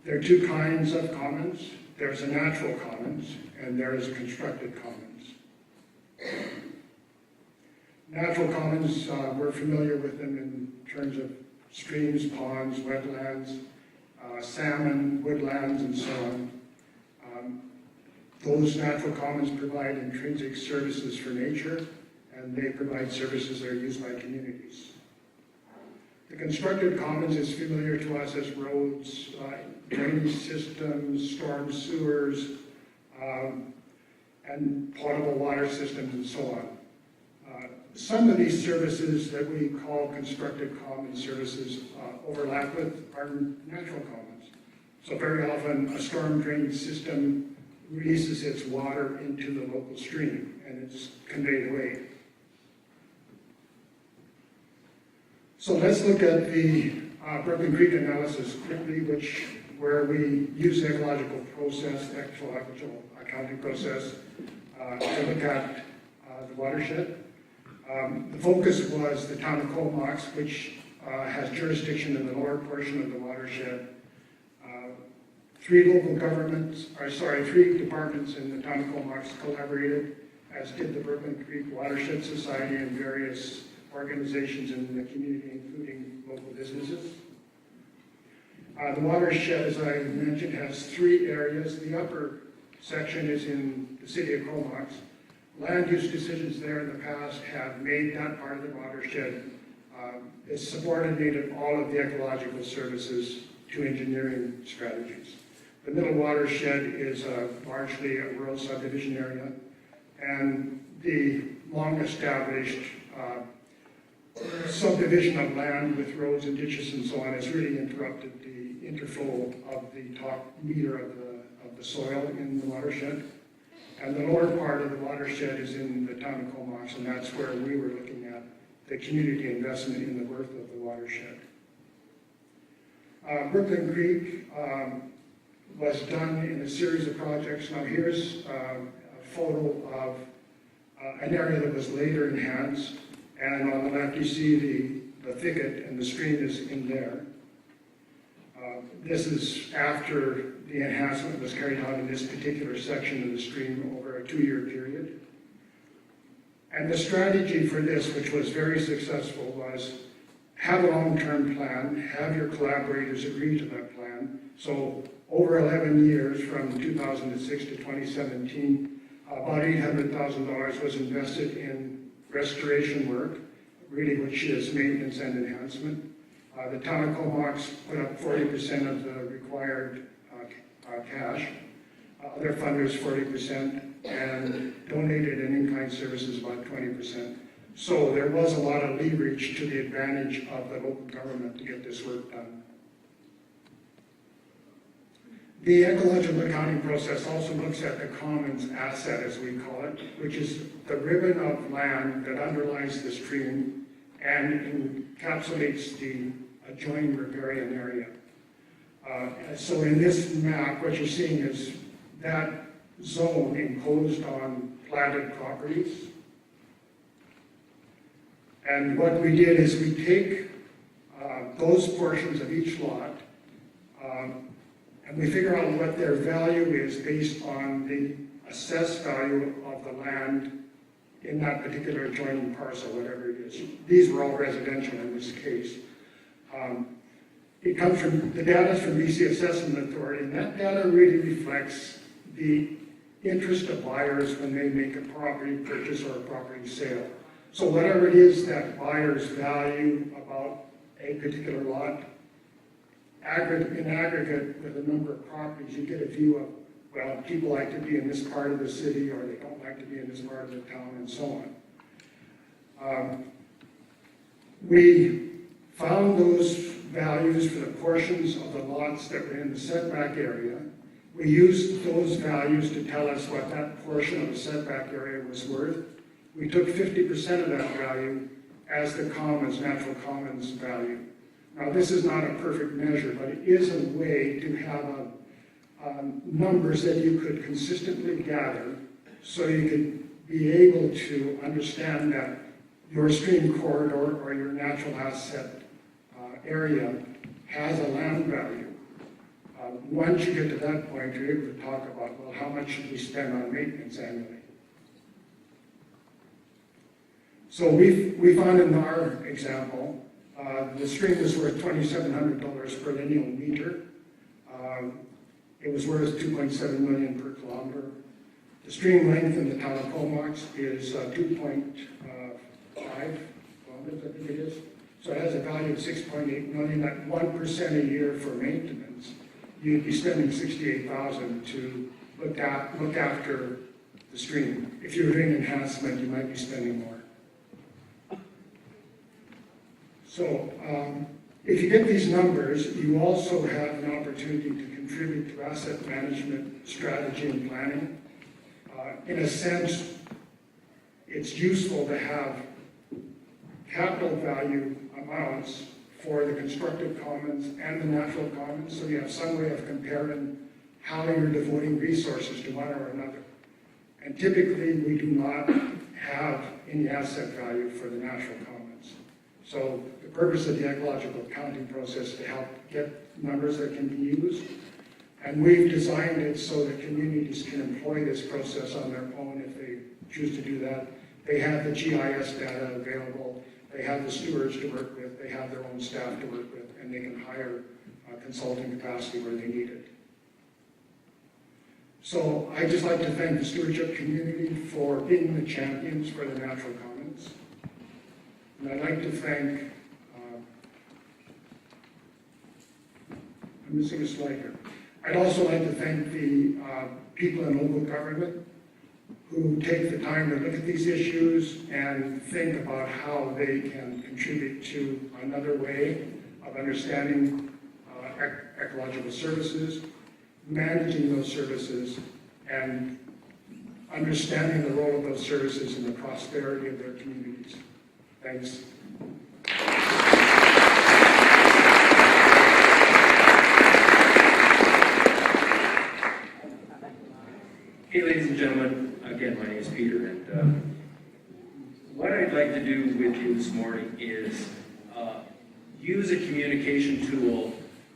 There are two kinds of commons. There's a natural commons, and there is a constructed commons. Natural commons, we're familiar with them in terms of streams, ponds, wetlands, salmon, woodlands, and so on. Those natural commons provide intrinsic services for nature, and they provide services that are used by communities. The constructed commons is familiar to us as roads, drainage systems, storm sewers, and potable water systems, and so on. Some of these services that we call constructed common services overlap with our natural commons. So very often a storm drainage system releases its water into the local stream and it's conveyed away. So let's look at the Brooklyn Creek analysis quickly, where we use the ecological process, the ecological accounting process, to look at the watershed. The focus was the town of Comox, which has jurisdiction in the lower portion of the watershed. Three departments in the town of Comox collaborated, as did the Brooklyn Creek Watershed Society and various organizations in the community, including local businesses. The watershed, as I mentioned, has three areas. The upper section is in the city of Comox. Land use decisions there in the past have made that part of the watershed. It's subordinated all of the ecological services to engineering strategies. The middle watershed is largely a rural subdivision area, and the long-established subdivision of land with roads and ditches and so on has really interrupted the interflow of the top meter of the soil in the watershed. And the lower part of the watershed is in the town of Comox, and that's where we were looking at the community investment in the worth of the watershed. Brooklyn Creek was done in a series of projects. Now here's a photo of an area that was later enhanced, and on the left you see the thicket, and the stream is in there. This is after the enhancement was carried out in this particular section of the stream over a 2-year period. And the strategy for this, which was very successful, was have a long-term plan, have your collaborators agree to that plan. So over 11 years, from 2006 to 2017, about $800,000 was invested in restoration work, really which is maintenance and enhancement. The town of Comox put up 40% of the required cash, other funders 40%, and donated and in-kind services about 20%. So there was a lot of leverage to the advantage of the local government to get this work done. The ecological accounting process also looks at the commons asset, as we call it, which is the ribbon of land that underlies the stream and encapsulates the adjoining riparian area. So in this map, what you're seeing is that zone imposed on platted properties. And what we did is we take those portions of each lot and we figure out what their value is based on the assessed value of the land in that particular adjoining parcel, whatever it is. These were all residential in this case. It comes from, the data is from BC Assessment Authority, and that data really reflects the interest of buyers when they make a property purchase or a property sale. So whatever it is that buyers value about a particular lot, in aggregate with a number of properties, you get a view of, well, people like to be in this part of the city or they don't like to be in this part of the town and so on. We found those values for the portions of the lots that were in the setback area. We used those values to tell us what that portion of the setback area was worth. We took 50% of that value as the commons, natural commons value. Now this is not a perfect measure, but it is a way to have numbers that you could consistently gather so you could be able to understand that your stream corridor or your natural asset area has a land value. Once you get to that point, you're able to talk about, well, how much should we spend on maintenance annually? So we found in our example, the stream was worth $2,700 per lineal meter. It was worth $2.7 million per kilometer. The stream length in the town of Comox is 2.5 kilometers, I think it is. So it has a value of $6.8 million. At 1% a year for maintenance, you'd be spending $68,000 to look after the stream. If you were doing enhancement, you might be spending more. So if you get these numbers, you also have an opportunity to contribute to asset management strategy and planning. In a sense, it's useful to have capital value amounts for the constructive commons and the natural commons, so you have some way of comparing how you're devoting resources to one or another. And typically, we do not have any asset value for the natural commons. So the purpose of the ecological accounting process is to help get numbers that can be used. And we've designed it so that communities can employ this process on their own if they choose to do that. They have the GIS data available. They have the stewards to work with. They have their own staff to work with, and they can hire consulting capacity where they need it. So I'd just like to thank the stewardship community for being the champions for the natural commons. And I'd like to thank, I'm missing a slide here. I'd also like to thank the people in local government who take the time to look at these issues and think about how they can contribute to another way of understanding ecological services, managing those services, and understanding the role of those services in the prosperity of their communities. Thanks. Hey, ladies and gentlemen, again, my name is Peter, and what I'd like to do with you this morning is use a communication tool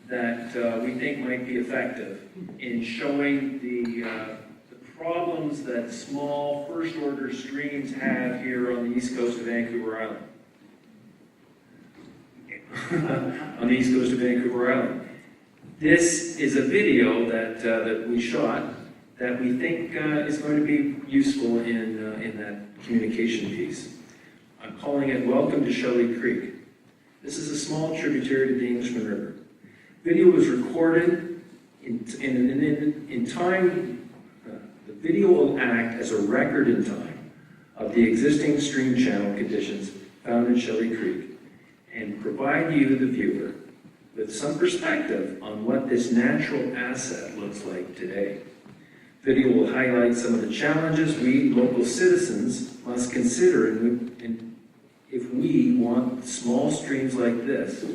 that we think might be effective in showing the problems that small first-order streams have here on the east coast of Vancouver Island. On the east coast of Vancouver Island. This is a video that we shot that we think is going to be useful in that communication piece. I'm calling it Welcome to Shelley Creek. This is a small tributary to the Englishman River. Video was recorded in time. The video will act as a record in time of the existing stream channel conditions found in Shelley Creek and provide you, the viewer, with some perspective on what this natural asset looks like today. Video will highlight some of the challenges we, local citizens, must consider if we want small streams like this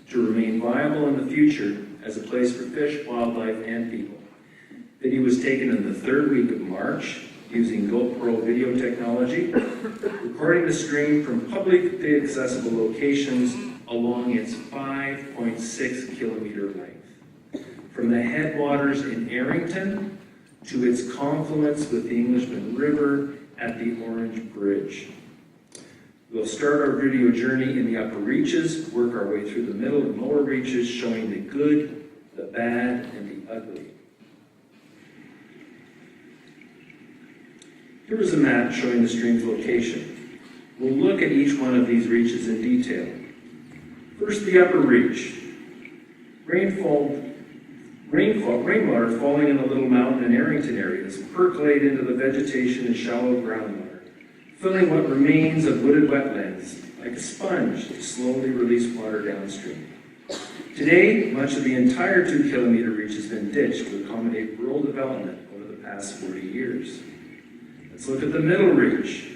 to remain viable in the future as a place for fish, wildlife, and people. Video was taken in the third week of March using GoPro video technology, recording the stream from publicly accessible locations along its 5.6 kilometer length. From the headwaters in Arrington to its confluence with the Englishman River at the Orange Bridge. We'll start our video journey in the upper reaches, work our way through the middle and lower reaches, showing the good, the bad, and the ugly. Here is a map showing the stream's location. We'll look at each one of these reaches in detail. First, the upper reach. Rainwater falling in the Little Mountain and Arrington areas percolate into the vegetation and shallow groundwater, filling what remains of wooded wetlands like a sponge to slowly release water downstream. Today, much of the entire 2-kilometer reach has been ditched to accommodate rural development over the past 40 years. Let's look at the middle reach.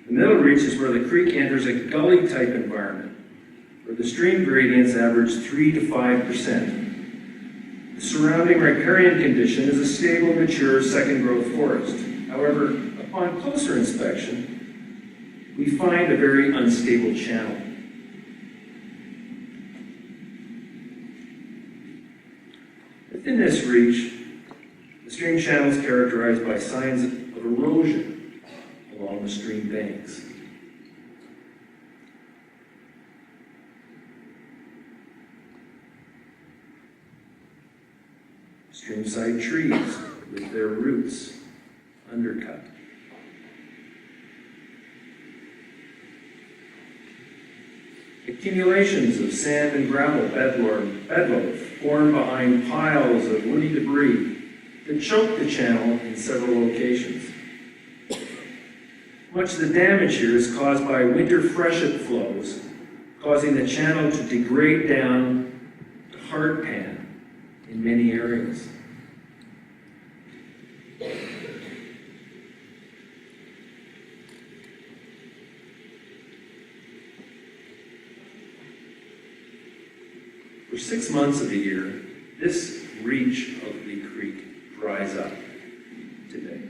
The middle reach is where the creek enters a gully-type environment, where the stream gradients average 3 to 5%. The surrounding riparian condition is a stable, mature, second-growth forest. However, upon closer inspection, we find a very unstable channel. Within this reach, the stream channel is characterized by signs of erosion along the stream banks. Streamside trees with their roots undercut. Accumulations of sand and gravel bedloaf form behind piles of woody debris that choke the channel in several locations. Much of the damage here is caused by winter freshet flows, causing the channel to degrade down to hardpan in many areas. For 6 months of the year, this reach of the creek dries up today.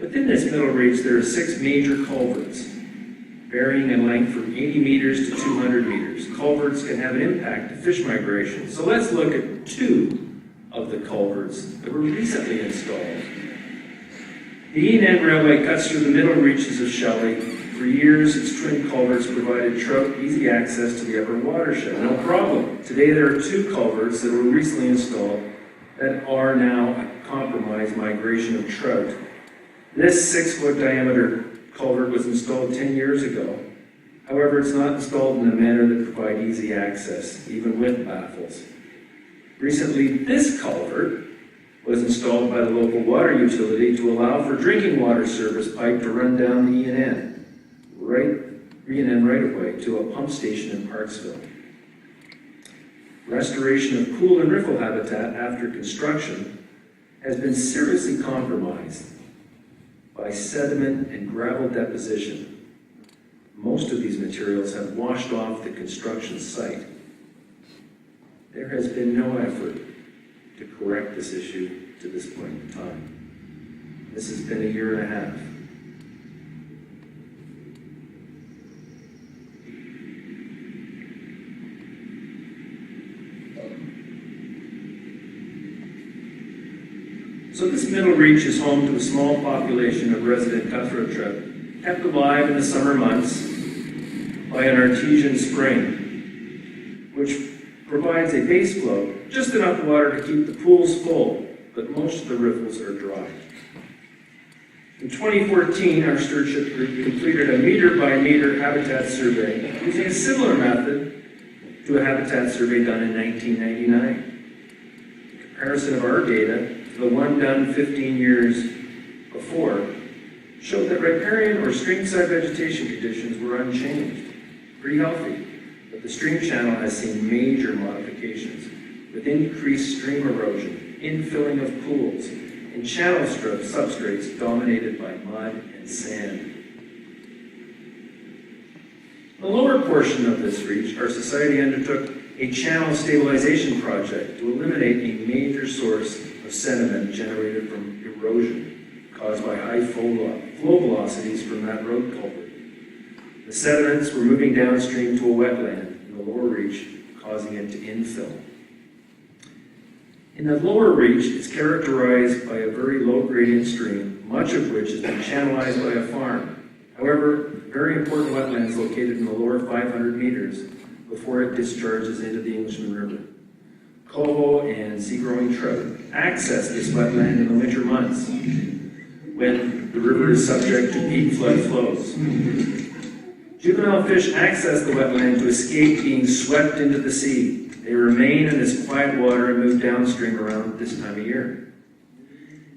Within this middle reach, there are 6 major culverts, varying in length from 80 meters to 200 meters. Culverts can have an impact to fish migration. So let's look at 2 of the culverts that were recently installed. The E&N Railway cuts through the middle reaches of Shelley. For years, its twin culverts provided trout easy access to the upper watershed. No problem. Today, there are 2 culverts that were recently installed that are now compromised migration of trout. This 6-foot diameter culvert was installed 10 years ago. However, it's not installed in a manner that provides easy access, even with baffles. Recently, this culvert was installed by the local water utility to allow for drinking water service pipe to run down the E&N right-of-way to a pump station in Parksville. Restoration of pool and riffle habitat after construction has been seriously compromised by sediment and gravel deposition. Most of these materials have washed off the construction site. There has been no effort to correct this issue to this point in time. This has been a year and a half. So this middle reach is home to a small population of resident cutthroat trout, kept alive in the summer months by an artesian spring, which provides a base flow, just enough water to keep the pools full, but most of the riffles are dry. In 2014, our stewardship group completed a meter-by-meter habitat survey using a similar method to a habitat survey done in 1999. A comparison of our data the one done 15 years before showed that riparian or streamside vegetation conditions were unchanged, pretty healthy, but the stream channel has seen major modifications with increased stream erosion, infilling of pools, and channel substrates dominated by mud and sand. The lower portion of this reach, our society undertook a channel stabilization project to eliminate a major source of sediment generated from erosion caused by high flow velocities from that road culvert. The sediments were moving downstream to a wetland in the lower reach, causing it to infill. In the lower reach, it's characterized by a very low gradient stream, much of which has been channelized by a farm. However, very important wetlands located in the lower 500 meters before it discharges into the Englishman River. Coho and sea-growing trout access this wetland in the winter months when the river is subject to peak flood flows. Juvenile fish access the wetland to escape being swept into the sea. They remain in this quiet water and move downstream around this time of year.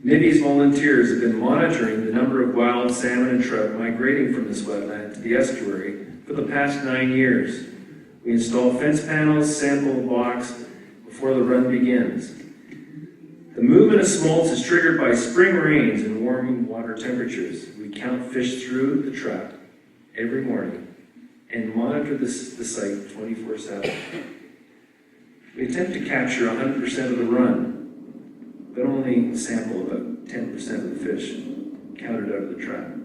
MIBI's volunteers have been monitoring the number of wild salmon and trout migrating from this wetland to the estuary for the past 9 years. We install fence panels, sample box before the run begins. The movement of smolts is triggered by spring rains and warming water temperatures. We count fish through the trap every morning and monitor the site 24/7. We attempt to capture 100% of the run, but only sample about 10% of the fish counted out of the trap.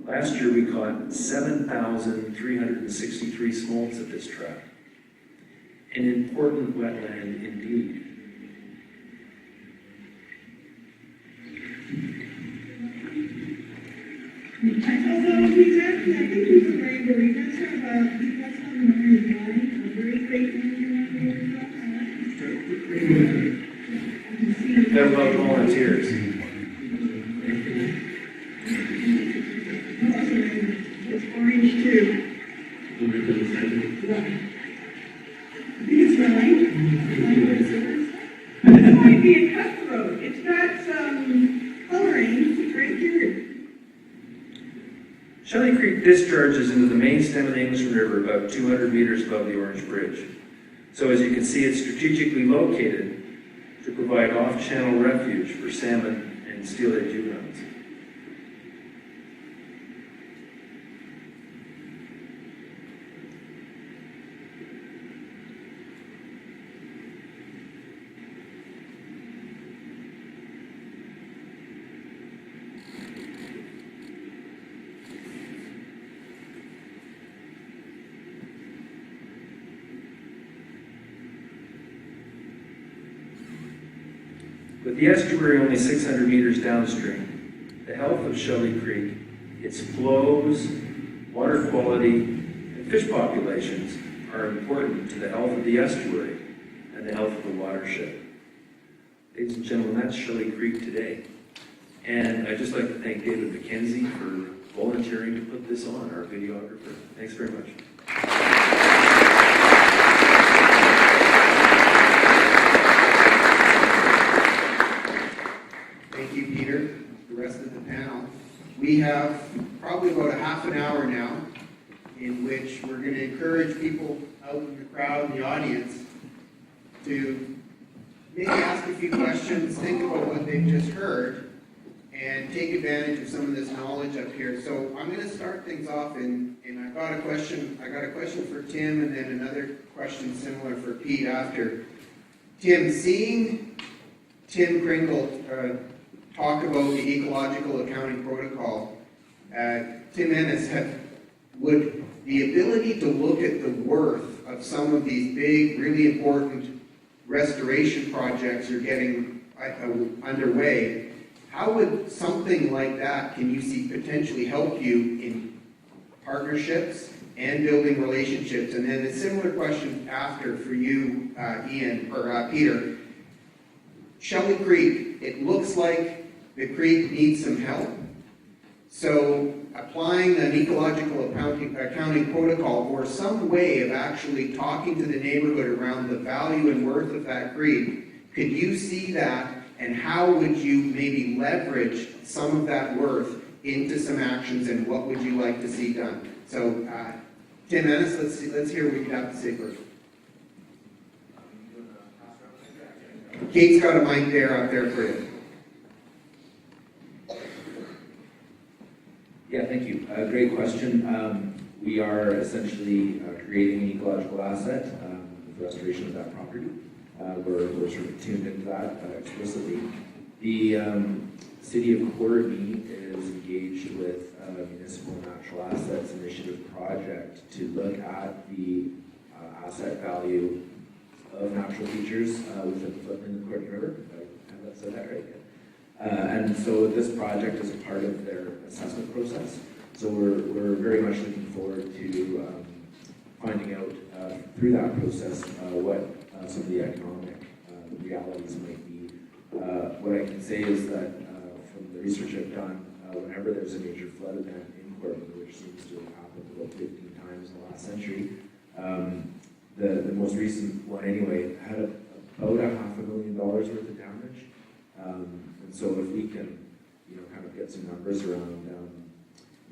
Last year, we caught 7,363 smolts at this trap. An important wetland indeed. Although he's actually, I think he's a labor, he does have something on his mind, a very great one. They're about volunteers. It's orange too. I think it's right. This might be a cutthroat. It's got some coloring right here. Shelley Creek discharges into the main stem of the Englishman River about 200 meters above the Orange Bridge. So as you can see, it's strategically located to provide off-channel refuge for salmon and steelhead juveniles. With the estuary only 600 meters downstream, the health of Shelley Creek, its flows, water quality, and fish populations are important to the health of the estuary and the health of the watershed. Ladies and gentlemen, that's Shelley Creek today. And I'd just like to thank David McKenzie for volunteering to put this on, our videographer. Thanks very much. Thank you, Peter, the rest of the panel. We have probably about a half an hour now in which we're going to encourage people out in the crowd and the audience to maybe ask a few questions, think about what they've just heard, and take advantage of some of this knowledge up here. So I'm going to start things off, and I got a question for Tim, and then another question similar for Pete after. Tim, seeing Tim Kringle talk about the ecological accounting protocol, Tim Ennis would the ability to look at the worth of some of these big, really important restoration projects are getting underway. How would something like that, can you see, potentially help you in partnerships and building relationships? And then a similar question after for you, Ian, or Peter. Shelley Creek, it looks like the creek needs some help. So applying an ecological accounting protocol or some way of actually talking to the neighborhood around the value and worth of that creek, could you see that, and how would you maybe leverage some of that worth into some actions, and what would you like to see done? So Tim Ennis, let's hear what you have to say first. Kate's got a mic there up there for you. Yeah, thank you. Great question. We are essentially creating an ecological asset with the restoration of that property. We're sort of tuned into that explicitly. The City of Courtney is engaged with Municipal Natural Assets Initiative project to look at the asset value of natural features within the footprint of the Courtney River. Have I said that right? And so this project is a part of their assessment process. So we're very much looking forward to finding out through that process what some of the economic realities might be. What I can say is that from the research I've done, whenever there's a major flood event in Courtney, which seems to have happened about 15 times in the last century, the most recent one anyway had about $500,000 worth of damage. And so if we can, kind of get some numbers around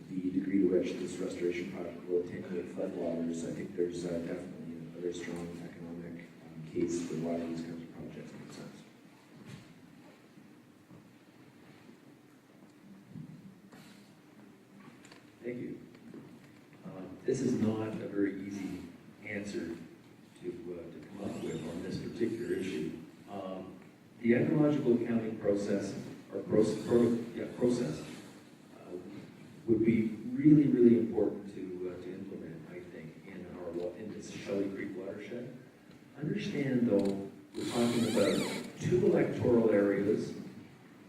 the degree to which this restoration project will attenuate floodwaters, I think there's definitely a very strong economic case for why these kinds of projects make sense. this is not a very easy answer to come up with on this particular issue. The ecological accounting process, or process, would be really, really important to implement, I think, in this Shelley Creek watershed. Understand, though, we're talking about 2 electoral areas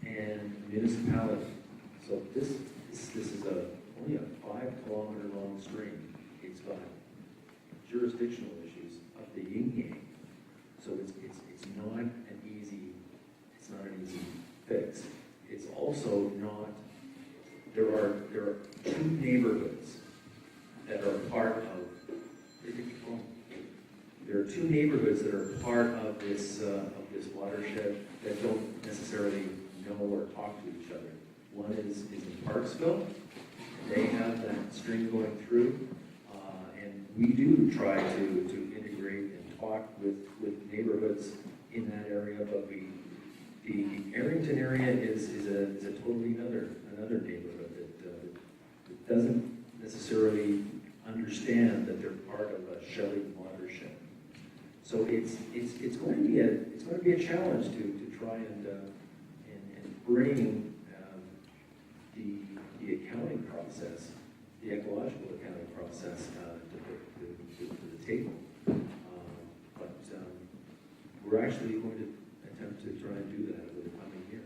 and municipality. So this is only a 5-kilometer long stream. It's got jurisdictional issues up the yin-yang. So it's not an easy fix. It's also not. There are 2 neighborhoods that are part of. There are 2 neighborhoods that are part of this watershed that don't necessarily know or talk to each other. One is in Parksville. They have that stream going through, and we do try to integrate and talk with neighborhoods in that area. But the Arrington area is a totally another neighborhood that doesn't necessarily understand that they're part of a Shelley watershed. So it's going to be a challenge to try and bring the accounting process, the ecological accounting process, to the table. But we're actually going to attempt to try and do that over the coming year.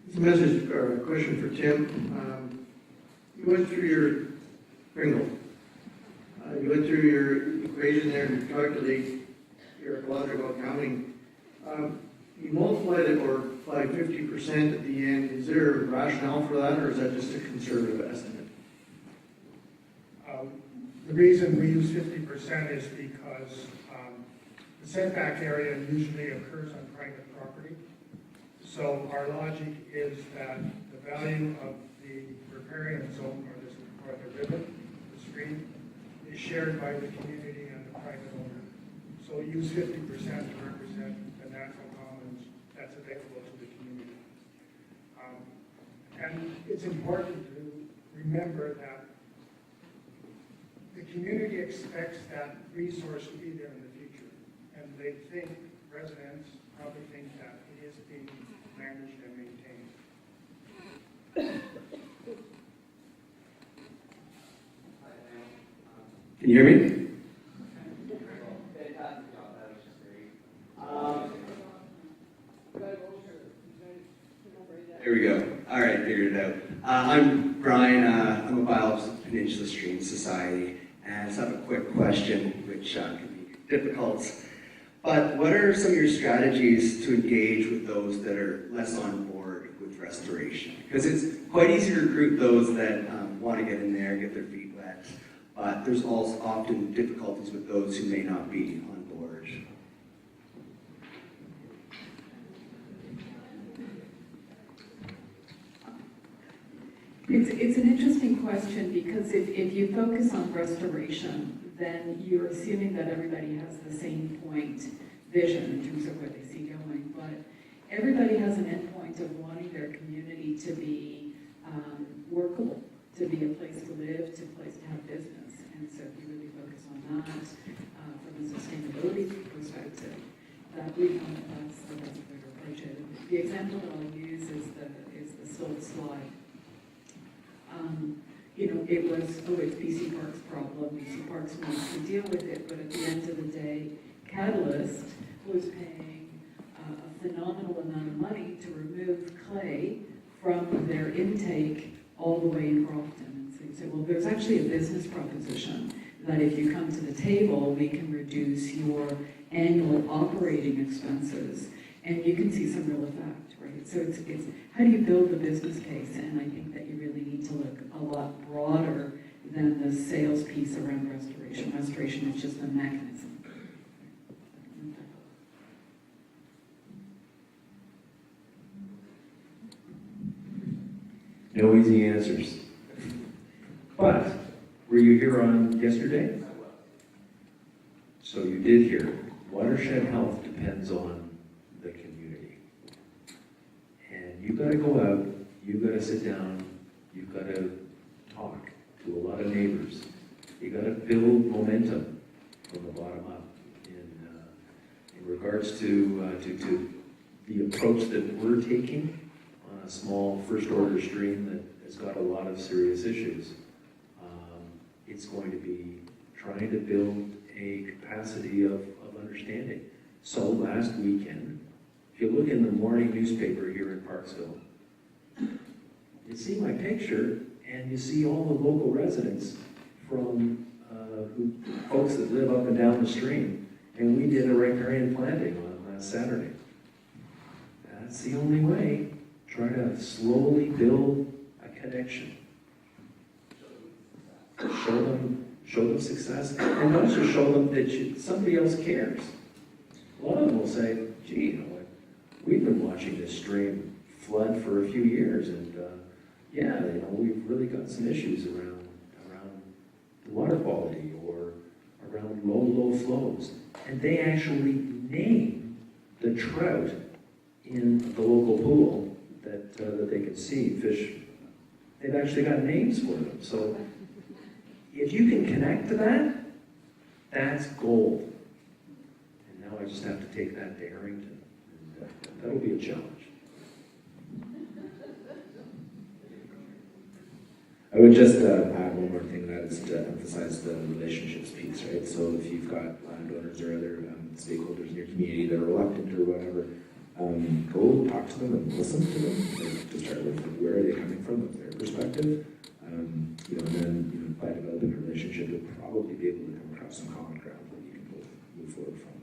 It's a message or a question for Tim. You went through your Pringle. You went through your equation there to calculate your ecological accounting. You multiplied it or applied 50% at the end. Is there a rationale for that, or is that just a conservative estimate? The reason we use 50% is because the setback area usually occurs on private property. So our logic is that the value of the riparian zone or the river, the stream, is shared by the community and the private owner. So we use 50% to represent the natural commons that's available to the community. And it's important to remember that the community expects that resource to be there in the future. And they think, residents probably think that it is being managed and maintained. Can you hear me? There we go. All right, figured it out. I'm Brian. I'm a biologist at Peninsula Stream Society, and I just have a quick question, which can be difficult. But what are some of your strategies to engage with those that are less on board with restoration? Because it's quite easy to recruit those that want to get in there, get their feet wet, but there's also often difficulties with those who may not be on board. It's an interesting question because if you focus on restoration, then you're assuming that everybody has the same point vision in terms of where they see going. But everybody has an endpoint of wanting their community to be workable, to be a place to live, to a place to have business. And so if you really focus on that from a sustainability perspective, that we found that that's the best way to approach it. The example that I'll use is the silt slide. It was, it's BC Park's problem, BC Parks wants to deal with it, but at the end of the day, Catalyst was paying a phenomenal amount of money to remove clay from their intake all the way in Crofton. And so you say, well, there's actually a business proposition that if you come to the table, we can reduce your annual operating expenses, and you can see some real effect, right? So it's how do you build the business case? And I think that you really need to look a lot broader than the sales piece around restoration. Restoration is just a mechanism. No easy answers. But were you here on yesterday? So you did hear. Watershed health depends on the community. And you you've got to go out, you've got to sit down, you've got to talk to a lot of neighbors. You've got to build momentum from the bottom up in regards to the approach that we're taking on a small first-order stream that has got a lot of serious issues. It's going to be trying to build a capacity of understanding. So last weekend, if you look in the morning newspaper here in Parksville, you see my picture and you see all the local residents from folks that live up and down the stream. And we did a riparian planting on last Saturday. That's the only way. Try to slowly build a connection. Show them success, and also show them that somebody else cares. A lot of them will say, gee, you know what, we've been watching this stream flood for a few years, and yeah, you know, we've really got some issues around the water quality or around low flows. And they actually name the trout in the local pool that they can see fish. They've actually got names for them. So if you can connect to that, that's gold. And now I just have to take that to Harrington. And that'll be a challenge. I would just add one more thing, that is to emphasize the relationships piece, right? So if you've got landowners or other stakeholders in your community that are reluctant or whatever, go talk to them and listen to them. Like, to start with, like, where are they coming from, what's their perspective? You know, and then by developing a relationship, you'll probably be able to come across some common ground that you can both move forward from.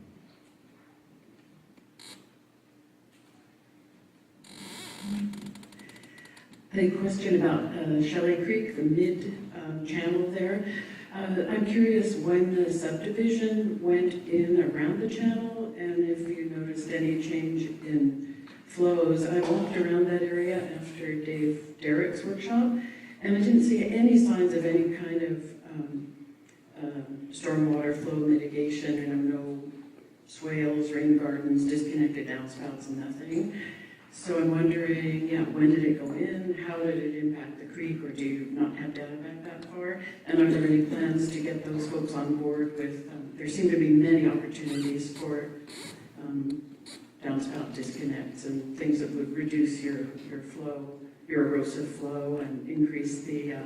A question about Shelley Creek, the mid-channel there. I'm curious when the subdivision went in around the channel and if you noticed any change in flows. I walked around that area after Dave Derrick's workshop and I didn't see any signs of any kind of stormwater flow mitigation, and no swales, rain gardens, disconnected downspouts, and nothing. So I'm wondering, when did it go in? How did it impact the creek, or do you not have data back that far? And are there any plans to get those folks on board with, there seem to be many opportunities for downspout disconnects and things that would reduce your flow, your erosive flow, and increase the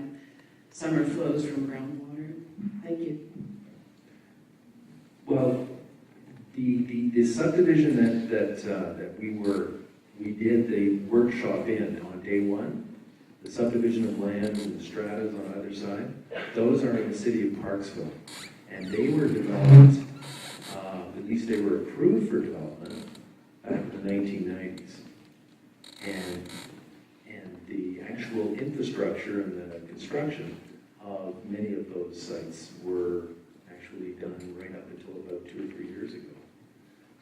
summer flows from groundwater. Thank you. Well, the subdivision that we did the workshop in on day one, the subdivision of land and the stratas on either side, those are in the city of Parksville. And they were developed, at least they were approved for development back in the 1990s. And the actual infrastructure and the construction of many of those sites were actually done right up until about 2 or 3 years ago.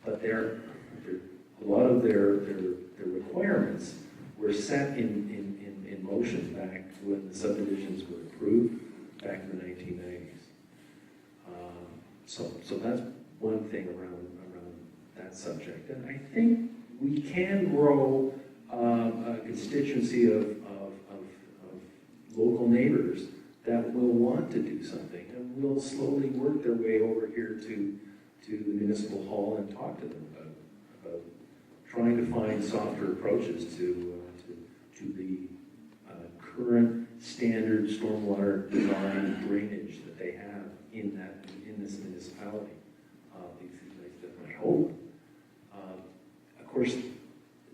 But a lot of their requirements were set in motion back when the subdivisions were approved back in the 1990s. So that's one thing around that subject. And I think we can grow a constituency of local neighbors that will want to do something and will slowly work their way over here to the municipal hall and talk to them about trying to find softer approaches to the current standard stormwater design drainage that they have in this municipality. That's my hope. Of course,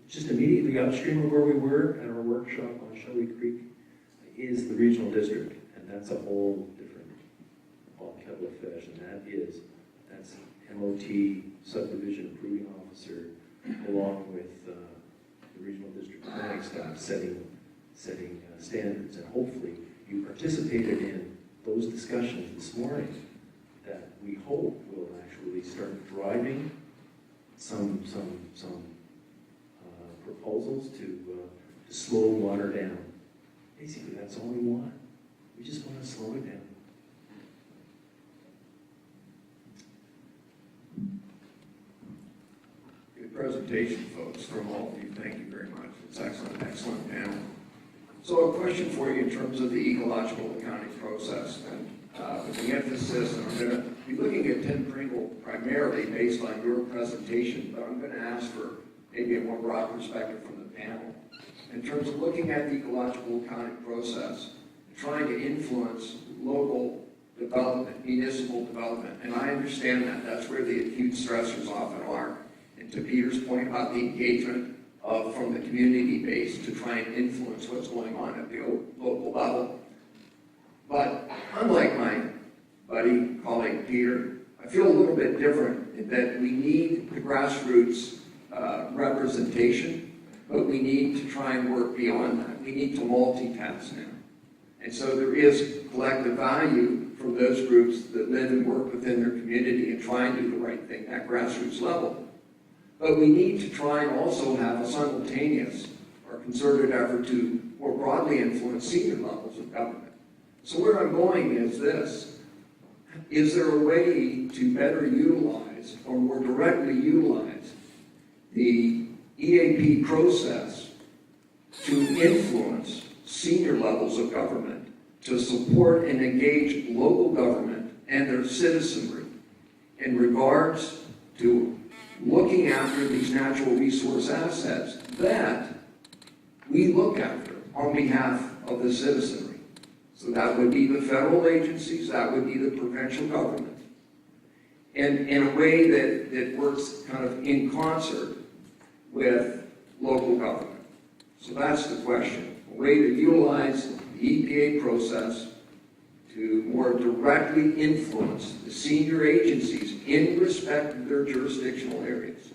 just immediately upstream of where we were at our workshop on Shelley Creek is the regional district, and that's a whole different ball kettle of fish, and that's MOT, subdivision approving officer, along with the regional district planning staff setting standards, and hopefully you participated in those discussions this morning that we hope will actually start driving some proposals to slow water down. Basically, that's all we want. We just want to slow it down. Good presentation. presentation, folks, from all of you. Thank you very much. It's excellent panel. So a question for you in terms of the ecological accounting process, and with the emphasis, and I'm going to be looking at Tim Pringle primarily based on your presentation, but I'm going to ask for maybe a more broad perspective from the panel. In terms of looking at the ecological accounting process, trying to influence local development, municipal development, and I understand that. That's where the acute stressors often are. And to Peter's point about the engagement from the community base to try and influence what's going on at the local level. But unlike my buddy, colleague Peter, I feel a little bit different in that we need the grassroots representation, but we need to try and work beyond that. We need to multitask now. And so there is collective value from those groups that live and work within their community and try and do the right thing at grassroots level. But we need to try and also have a simultaneous or concerted effort to more broadly influence senior levels of government. So where I'm going is this. Is there a way to better utilize or more directly utilize the EAP process to influence senior levels of government to support and engage local government and their citizenry in regards to looking after these natural resource assets that we look after on behalf of the citizenry? So that would be the federal agencies, that would be the provincial government. And in a way that works kind of in concert with local government. So that's the question. A way to utilize the EPA process to more directly influence the senior agencies in respect of their jurisdictional areas.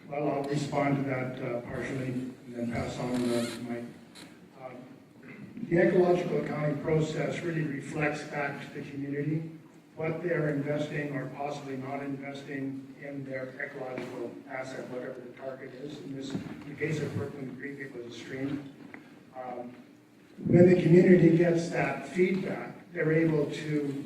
Well, I'll respond to that partially and then pass on to Mike. The ecological accounting process really reflects back to the community what they're investing or possibly not investing in their ecological asset, whatever the target is. In the case of Brooklyn Creek, it was a stream. When the community gets that feedback, they're able to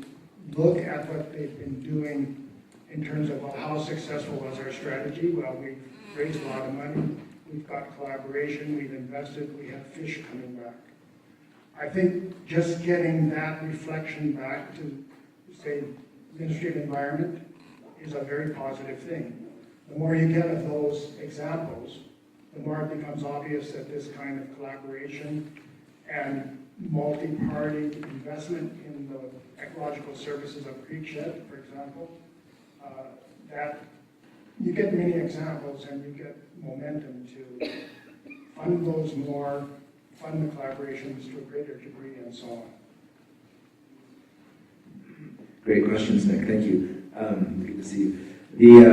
look at what they've been doing in terms of, well, how successful was our strategy? Well, we've raised a lot of money, we've got collaboration, we've invested, we have fish coming back. I think just getting that reflection back to, say, Ministry of Environment is a very positive thing. The more you get of those examples, the more it becomes obvious that this kind of collaboration and multi-party investment in the ecological services of Creekshed, for example, that you get many examples and you get momentum to fund those more, fund the collaborations to a greater degree, and so on. Great questions, Nick. Thank you. Good to see you.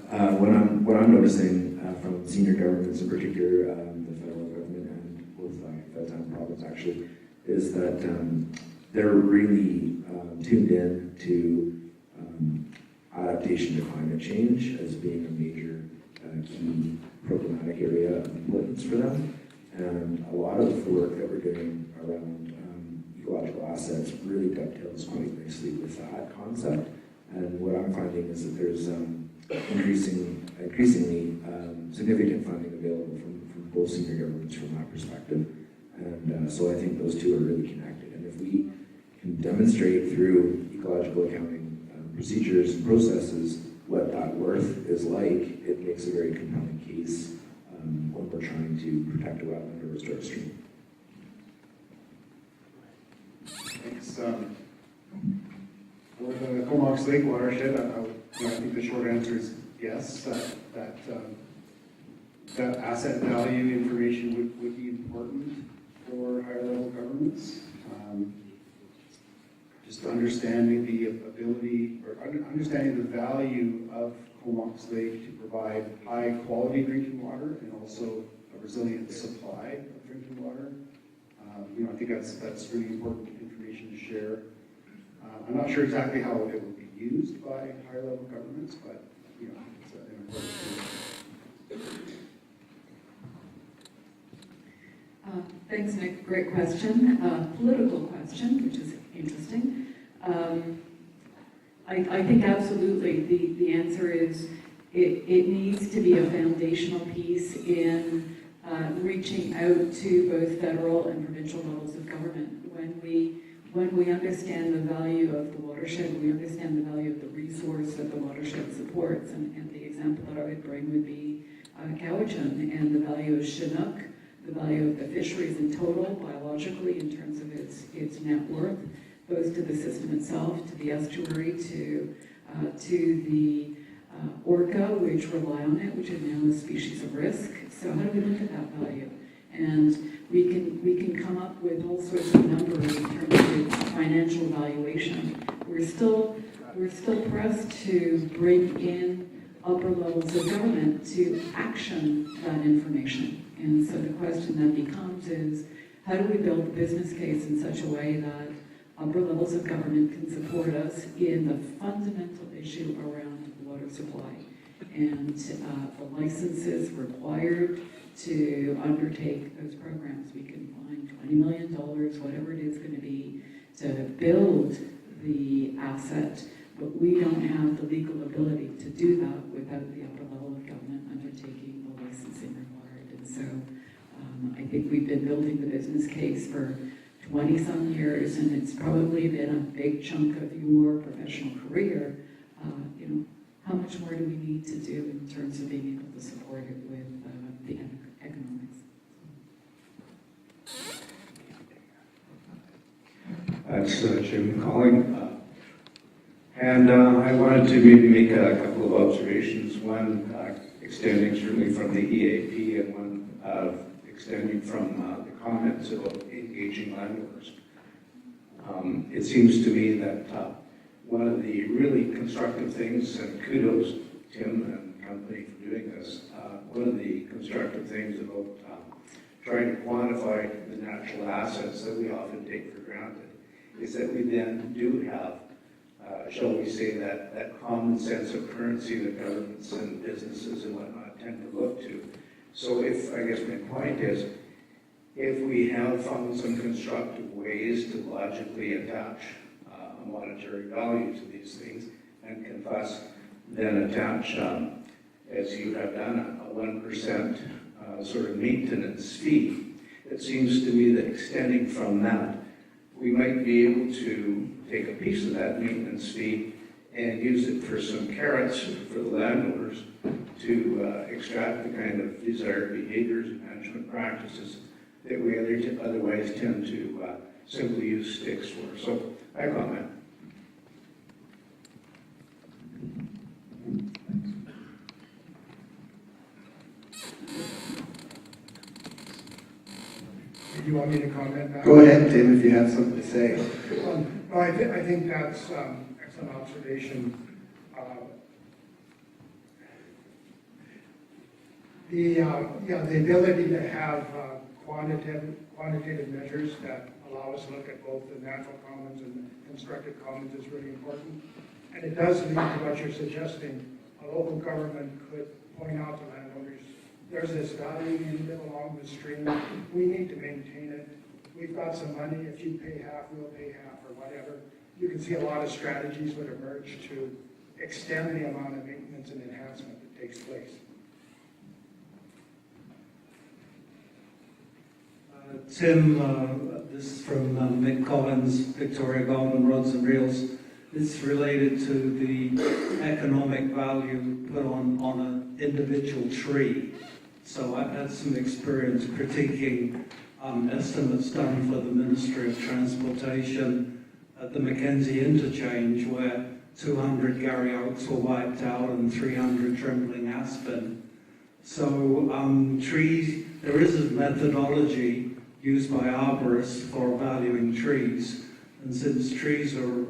What I'm noticing from senior governments, in particular the federal government and both federal and province actually, is that they're really tuned in to adaptation to climate change as being a major key problematic area of importance for them. And a lot of the work that we're doing around ecological assets really dovetails quite nicely with that concept. And what I'm finding is that there's increasingly significant funding available from both senior governments from that perspective. And so I think those two are really connected. And if we can demonstrate through ecological accounting procedures and processes what that worth is like, it makes a very compelling case when we're trying to protect a wetland or restore a stream. Thanks. For the Comox Lake watershed, I think the short answer is yes, that asset value information would be important for higher level governments. Just understanding the ability, or understanding the value of Comox Lake to provide high quality drinking water and also a resilient supply of drinking water. I think that's really important information to share. I'm not sure exactly how it will be used by higher level governments, but it's an important thing. Thanks, Nick. Great question. Political question, which is interesting. I think absolutely the answer is it needs to be a foundational piece in reaching out to both federal and provincial levels of government. When we understand the value of the watershed, we understand the value of the resource that the watershed supports, and the example that I would bring would be Cowichan and the value of Chinook, the value of the fisheries in total, biologically, in terms of its net worth, both to the system itself, to the estuary, to the orca, which rely on it, which is now a species of risk. So how do we look at that value? And we can come up with all sorts of numbers in terms of its financial valuation. We're still pressed to bring in upper levels of government to action that information. And so the question then becomes is, how do we build the business case in such a way that upper levels of government can support us in the fundamental issue around water supply and the licenses required to undertake those programs? We can find $20 million, whatever it is going to be, to build the asset, but we don't have the legal ability to do that without the upper level of government undertaking the licensing required. And so I think we've been building the business case for 20-some years, and it's probably been a big chunk of your professional career. How much more do we need to do in terms of being able to support it with the economics? That's Jim calling. And I wanted to maybe make a couple of observations, one extending certainly from the EAP and one extending from the comments about engaging landowners. It seems to me that one of the really constructive things, and kudos Tim and company for doing this, one of the constructive things about trying to quantify the natural assets that we often take for granted is that we then do have, shall we say, that common sense of currency that governments and businesses and whatnot tend to look to. So I guess my point is, if we have found some constructive ways to logically attach a monetary value to these things, and can thus then attach, as you have done, a 1% sort of maintenance fee, it seems to me that extending from that, we might be able to take a piece of that maintenance fee and use it for some carrots for the landowners to extract the kind of desired behaviors and management practices that we otherwise tend to simply use sticks for. So I comment. Do you want me to comment now? Go ahead, Tim, if you have something to say. No, I think that's excellent observation. The ability to have quantitative measures that allow us to look at both the natural commons and the constructed commons is really important. And it does lead to what you're suggesting. A local government could point out to landowners, there's this value you live along the stream. We need to maintain it. We've got some money. If you pay half, we'll pay half, or whatever. You can see a lot of strategies would emerge to extend the amount of maintenance and enhancement that takes place. Tim, this is from Mick Collins, Victoria Garden Rods and Reels. It's related to the economic value put on an individual tree. So I've had some experience critiquing estimates done for the Ministry of Transportation at the Mackenzie interchange, where 200 Gary Oaks were wiped out and 300 trembling aspen. So trees, there is a methodology used by arborists for valuing trees, and since trees are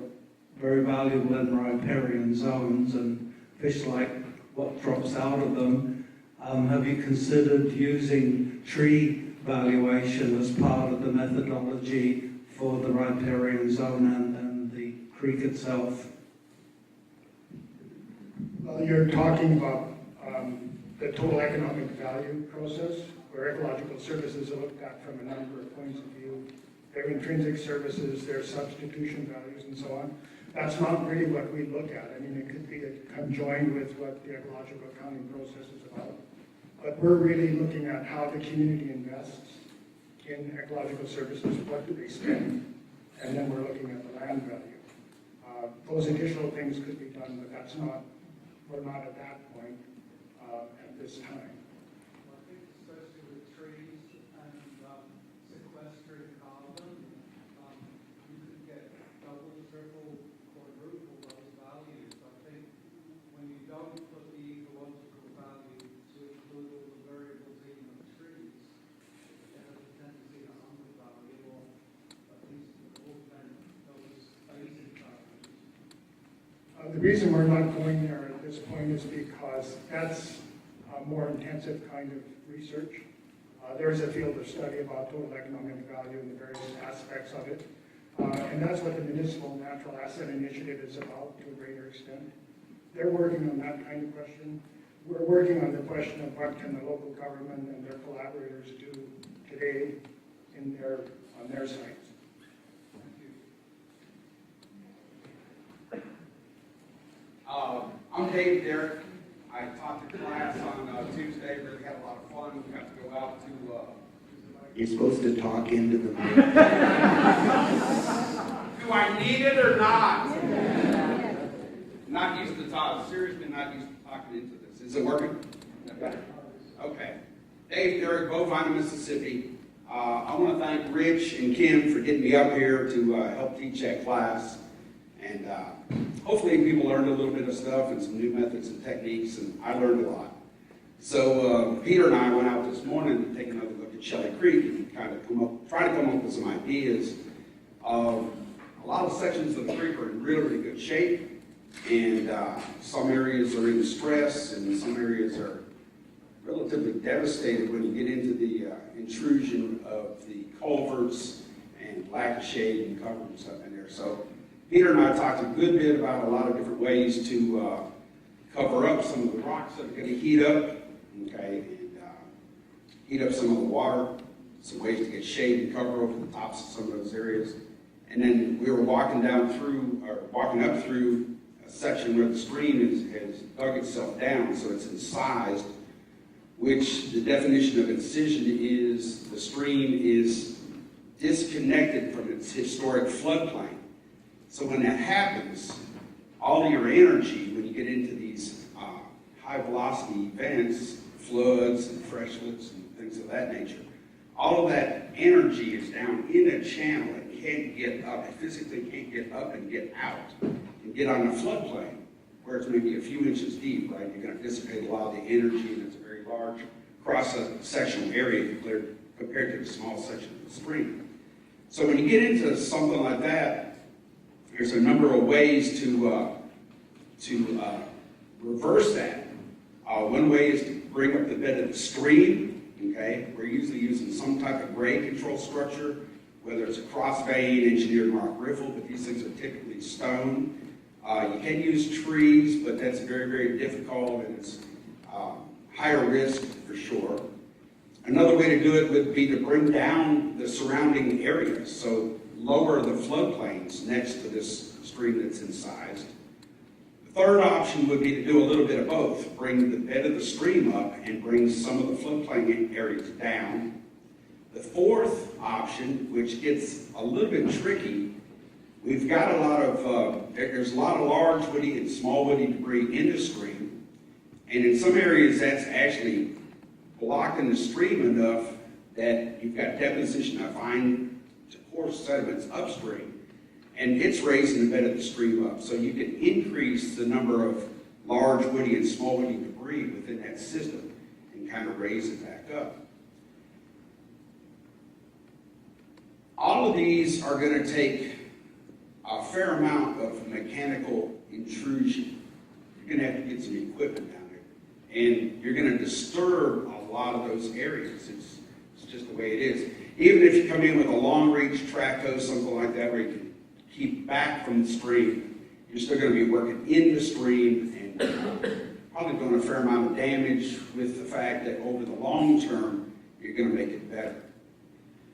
very valuable in riparian zones and fish like what drops out of them, have you considered using tree valuation as part of the methodology for the riparian zone and the creek itself? Well, you're talking about the total economic value process, where ecological services are looked at from a number of points of view. Their intrinsic services, their substitution values, and so on. that's not really what we look at. I mean, it could be conjoined with what the ecological accounting process is about. But we're really looking at how the community invests in ecological services, what do they spend, and then we're looking at the land value. Those additional things could be done, but we're not at that point at this time. Well, I think especially with trees and sequestering carbon, you could get double, triple, quadruple those values. I think when you don't put the ecological value to include all the variables even of trees, there is a tendency to undervalue or at least augment those basic values. The reason we're not going there at this point is because that's a more intensive kind of research. There is a field of study about total economic value and the various aspects of it. And that's what the Municipal Natural Asset Initiative is about to a greater extent. They're working on that kind of question. We're working on the question of what can the local government and their collaborators do today on their sites. I'm Dave Derrick. I taught the class on Tuesday, really had a lot of fun. We got to go out to... You're supposed to talk into the mic. Do I need it or not? Not used to talk, seriously not used to talking into this. Is it working? Okay. Dave Derrick, Bovina, Mississippi. I want to thank Rich and Kim for getting me up here to help teach that class. And hopefully people learned a little bit of stuff and some new methods and techniques, and I learned a lot. So Peter and I went out this morning to take another look at Shelley Creek and kind of try to come up with some ideas. A lot of sections of the creek are in really, really good shape, and some areas are in stress, and some areas are relatively devastated when you get into the intrusion of the culverts and lack of shade and cover and stuff in there. So Peter and I talked a good bit about a lot of different ways to cover up some of the rocks that are going to heat up, okay, and heat up some of the water, some ways to get shade and cover over the tops of some of those areas. And then we were walking up through a section where the stream has dug itself down, so it's incised, which the definition of incision is the stream is disconnected from its historic floodplain. So when that happens, all of your energy, when you get into these high velocity events, floods and freshlets and things of that nature, all of that energy is down in a channel. It can't get up. It physically can't get up and get out and get on the floodplain, where it's maybe a few inches deep, right? You're going to dissipate a lot of the energy, and it's a very large cross-sectional area compared to the small section of the stream. So when you get into something like that, there's a number of ways to reverse that. One way is to bring up the bed of the stream, okay? We're usually using some type of grade control structure, whether it's a cross vein, engineered rock riffle, but these things are typically stone. You can use trees, but that's very, very difficult, and it's higher risk for sure. Another way to do it would be to bring down the surrounding areas, so lower the floodplains next to this stream that's incised. The third option would be to do a little bit of both, bring the bed of the stream up and bring some of the floodplain areas down. The fourth option, which gets a little bit tricky, we've got a lot of, there's a lot of large woody and small woody debris in the stream, and in some areas that's actually blocking the stream enough that you've got deposition of fine to coarse sediments upstream, and it's raising the bed of the stream up. So you can increase the number of large woody and small woody debris within that system and kind of raise it back up. All of these are going to take a fair amount of mechanical intrusion. You're going to have to get some equipment down there, and you're going to disturb a lot of those areas. It's just the way it is. Even if you come in with a long reach track hose, something like that, where you can keep back from the stream, you're still going to be working in the stream and probably doing a fair amount of damage, with the fact that over the long term, you're going to make it better.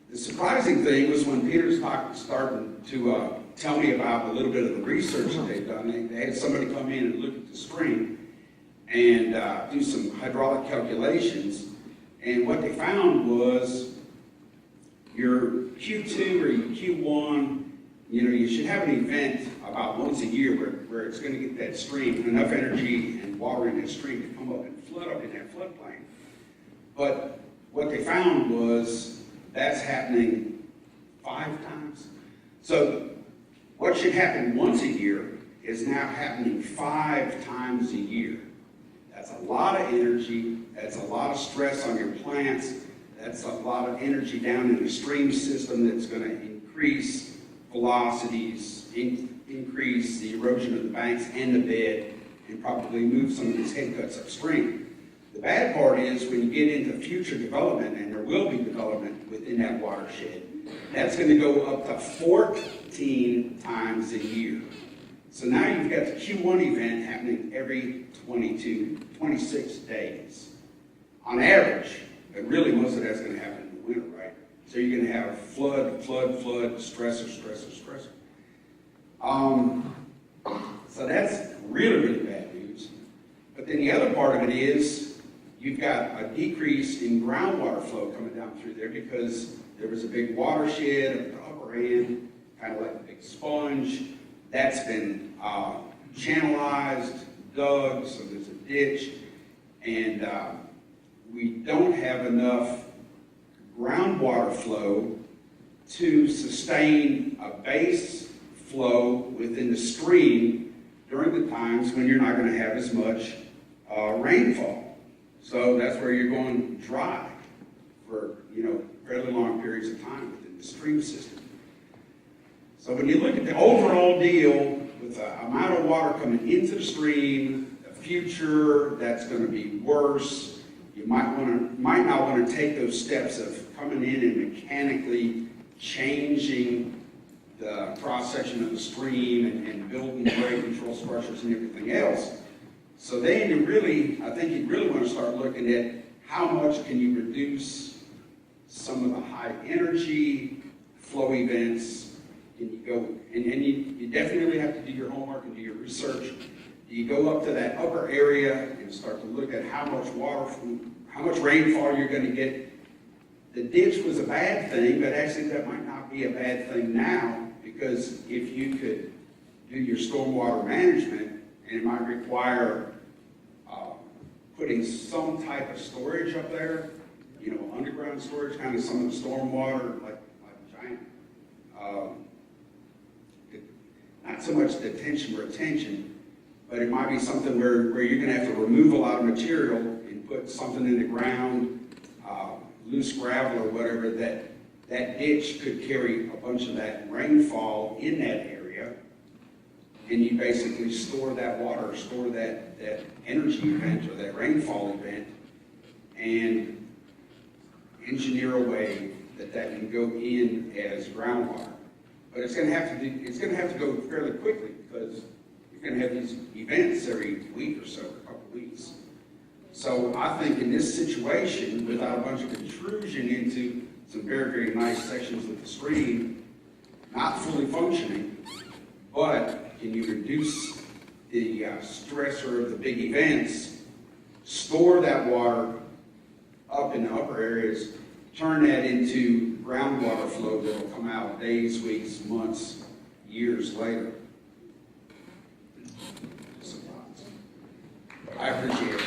The surprising thing was when Peter's starting to tell me about a little bit of the research that they've done. They had somebody come in and look at the stream and do some hydraulic calculations. And what they found was your Q2 or your Q1, you should have an event about once a year where it's going to get that stream, enough energy and water in that stream to come up and flood up in that floodplain. But what they found was that's happening 5 times. So what should happen once a year is now happening 5 times a year. That's a lot of energy, that's a lot of stress on your plants, that's a lot of energy down in the stream system that's going to increase velocities, increase the erosion of the banks and the bed, and probably move some of these head cuts upstream. The bad part is when you get into future development, and there will be development within that watershed, that's going to go up to 14 times a year. So now you've got the Q1 event happening every 26 days. On average, but really most of that's going to happen in the winter, right? So you're going to have flood, stressor. So that's really, really bad news. But then the other part of it is you've got a decrease in groundwater flow coming down through there because there was a big watershed at the upper end, kind of like a big sponge. That's been channelized, dug, so there's a ditch, and we don't have enough groundwater flow to sustain a base flow within the stream during the times when you're not going to have as much rainfall. So that's where you're going dry for fairly long periods of time within the stream system. So when you look at the overall deal with the amount of water coming into the stream, the future that's going to be worse, you might not want to take those steps of coming in and mechanically changing the cross-section of the stream and building grade control structures and everything else. So then I think you really want to start looking at how much can you reduce some of the high energy flow events. Can you go, and you definitely have to do your homework and do your research. Do you go up to that upper area and start to look at how much rainfall you're going to get? The ditch was a bad thing, but actually that might not be a bad thing now, because if you could do your stormwater management, and it might require putting some type of storage up there, underground storage, kind of some of the stormwater, like giant, not so much detention or retention, but it might be something where you're going to have to remove a lot of material and put something in the ground, loose gravel or whatever, that ditch could carry a bunch of that rainfall in that area, and you basically store that water, store that energy event or that rainfall event, and engineer a way that can go in as groundwater. But it's going to have to go fairly quickly, because you're going to have these events every week or so, a couple of weeks. So I think in this situation, without a bunch of intrusion into some very, very nice sections of the stream, not fully functioning, but can you reduce the stressor of the big events, store that water up in the upper areas, turn that into groundwater flow that will come out days, weeks, months, years later. I appreciate it.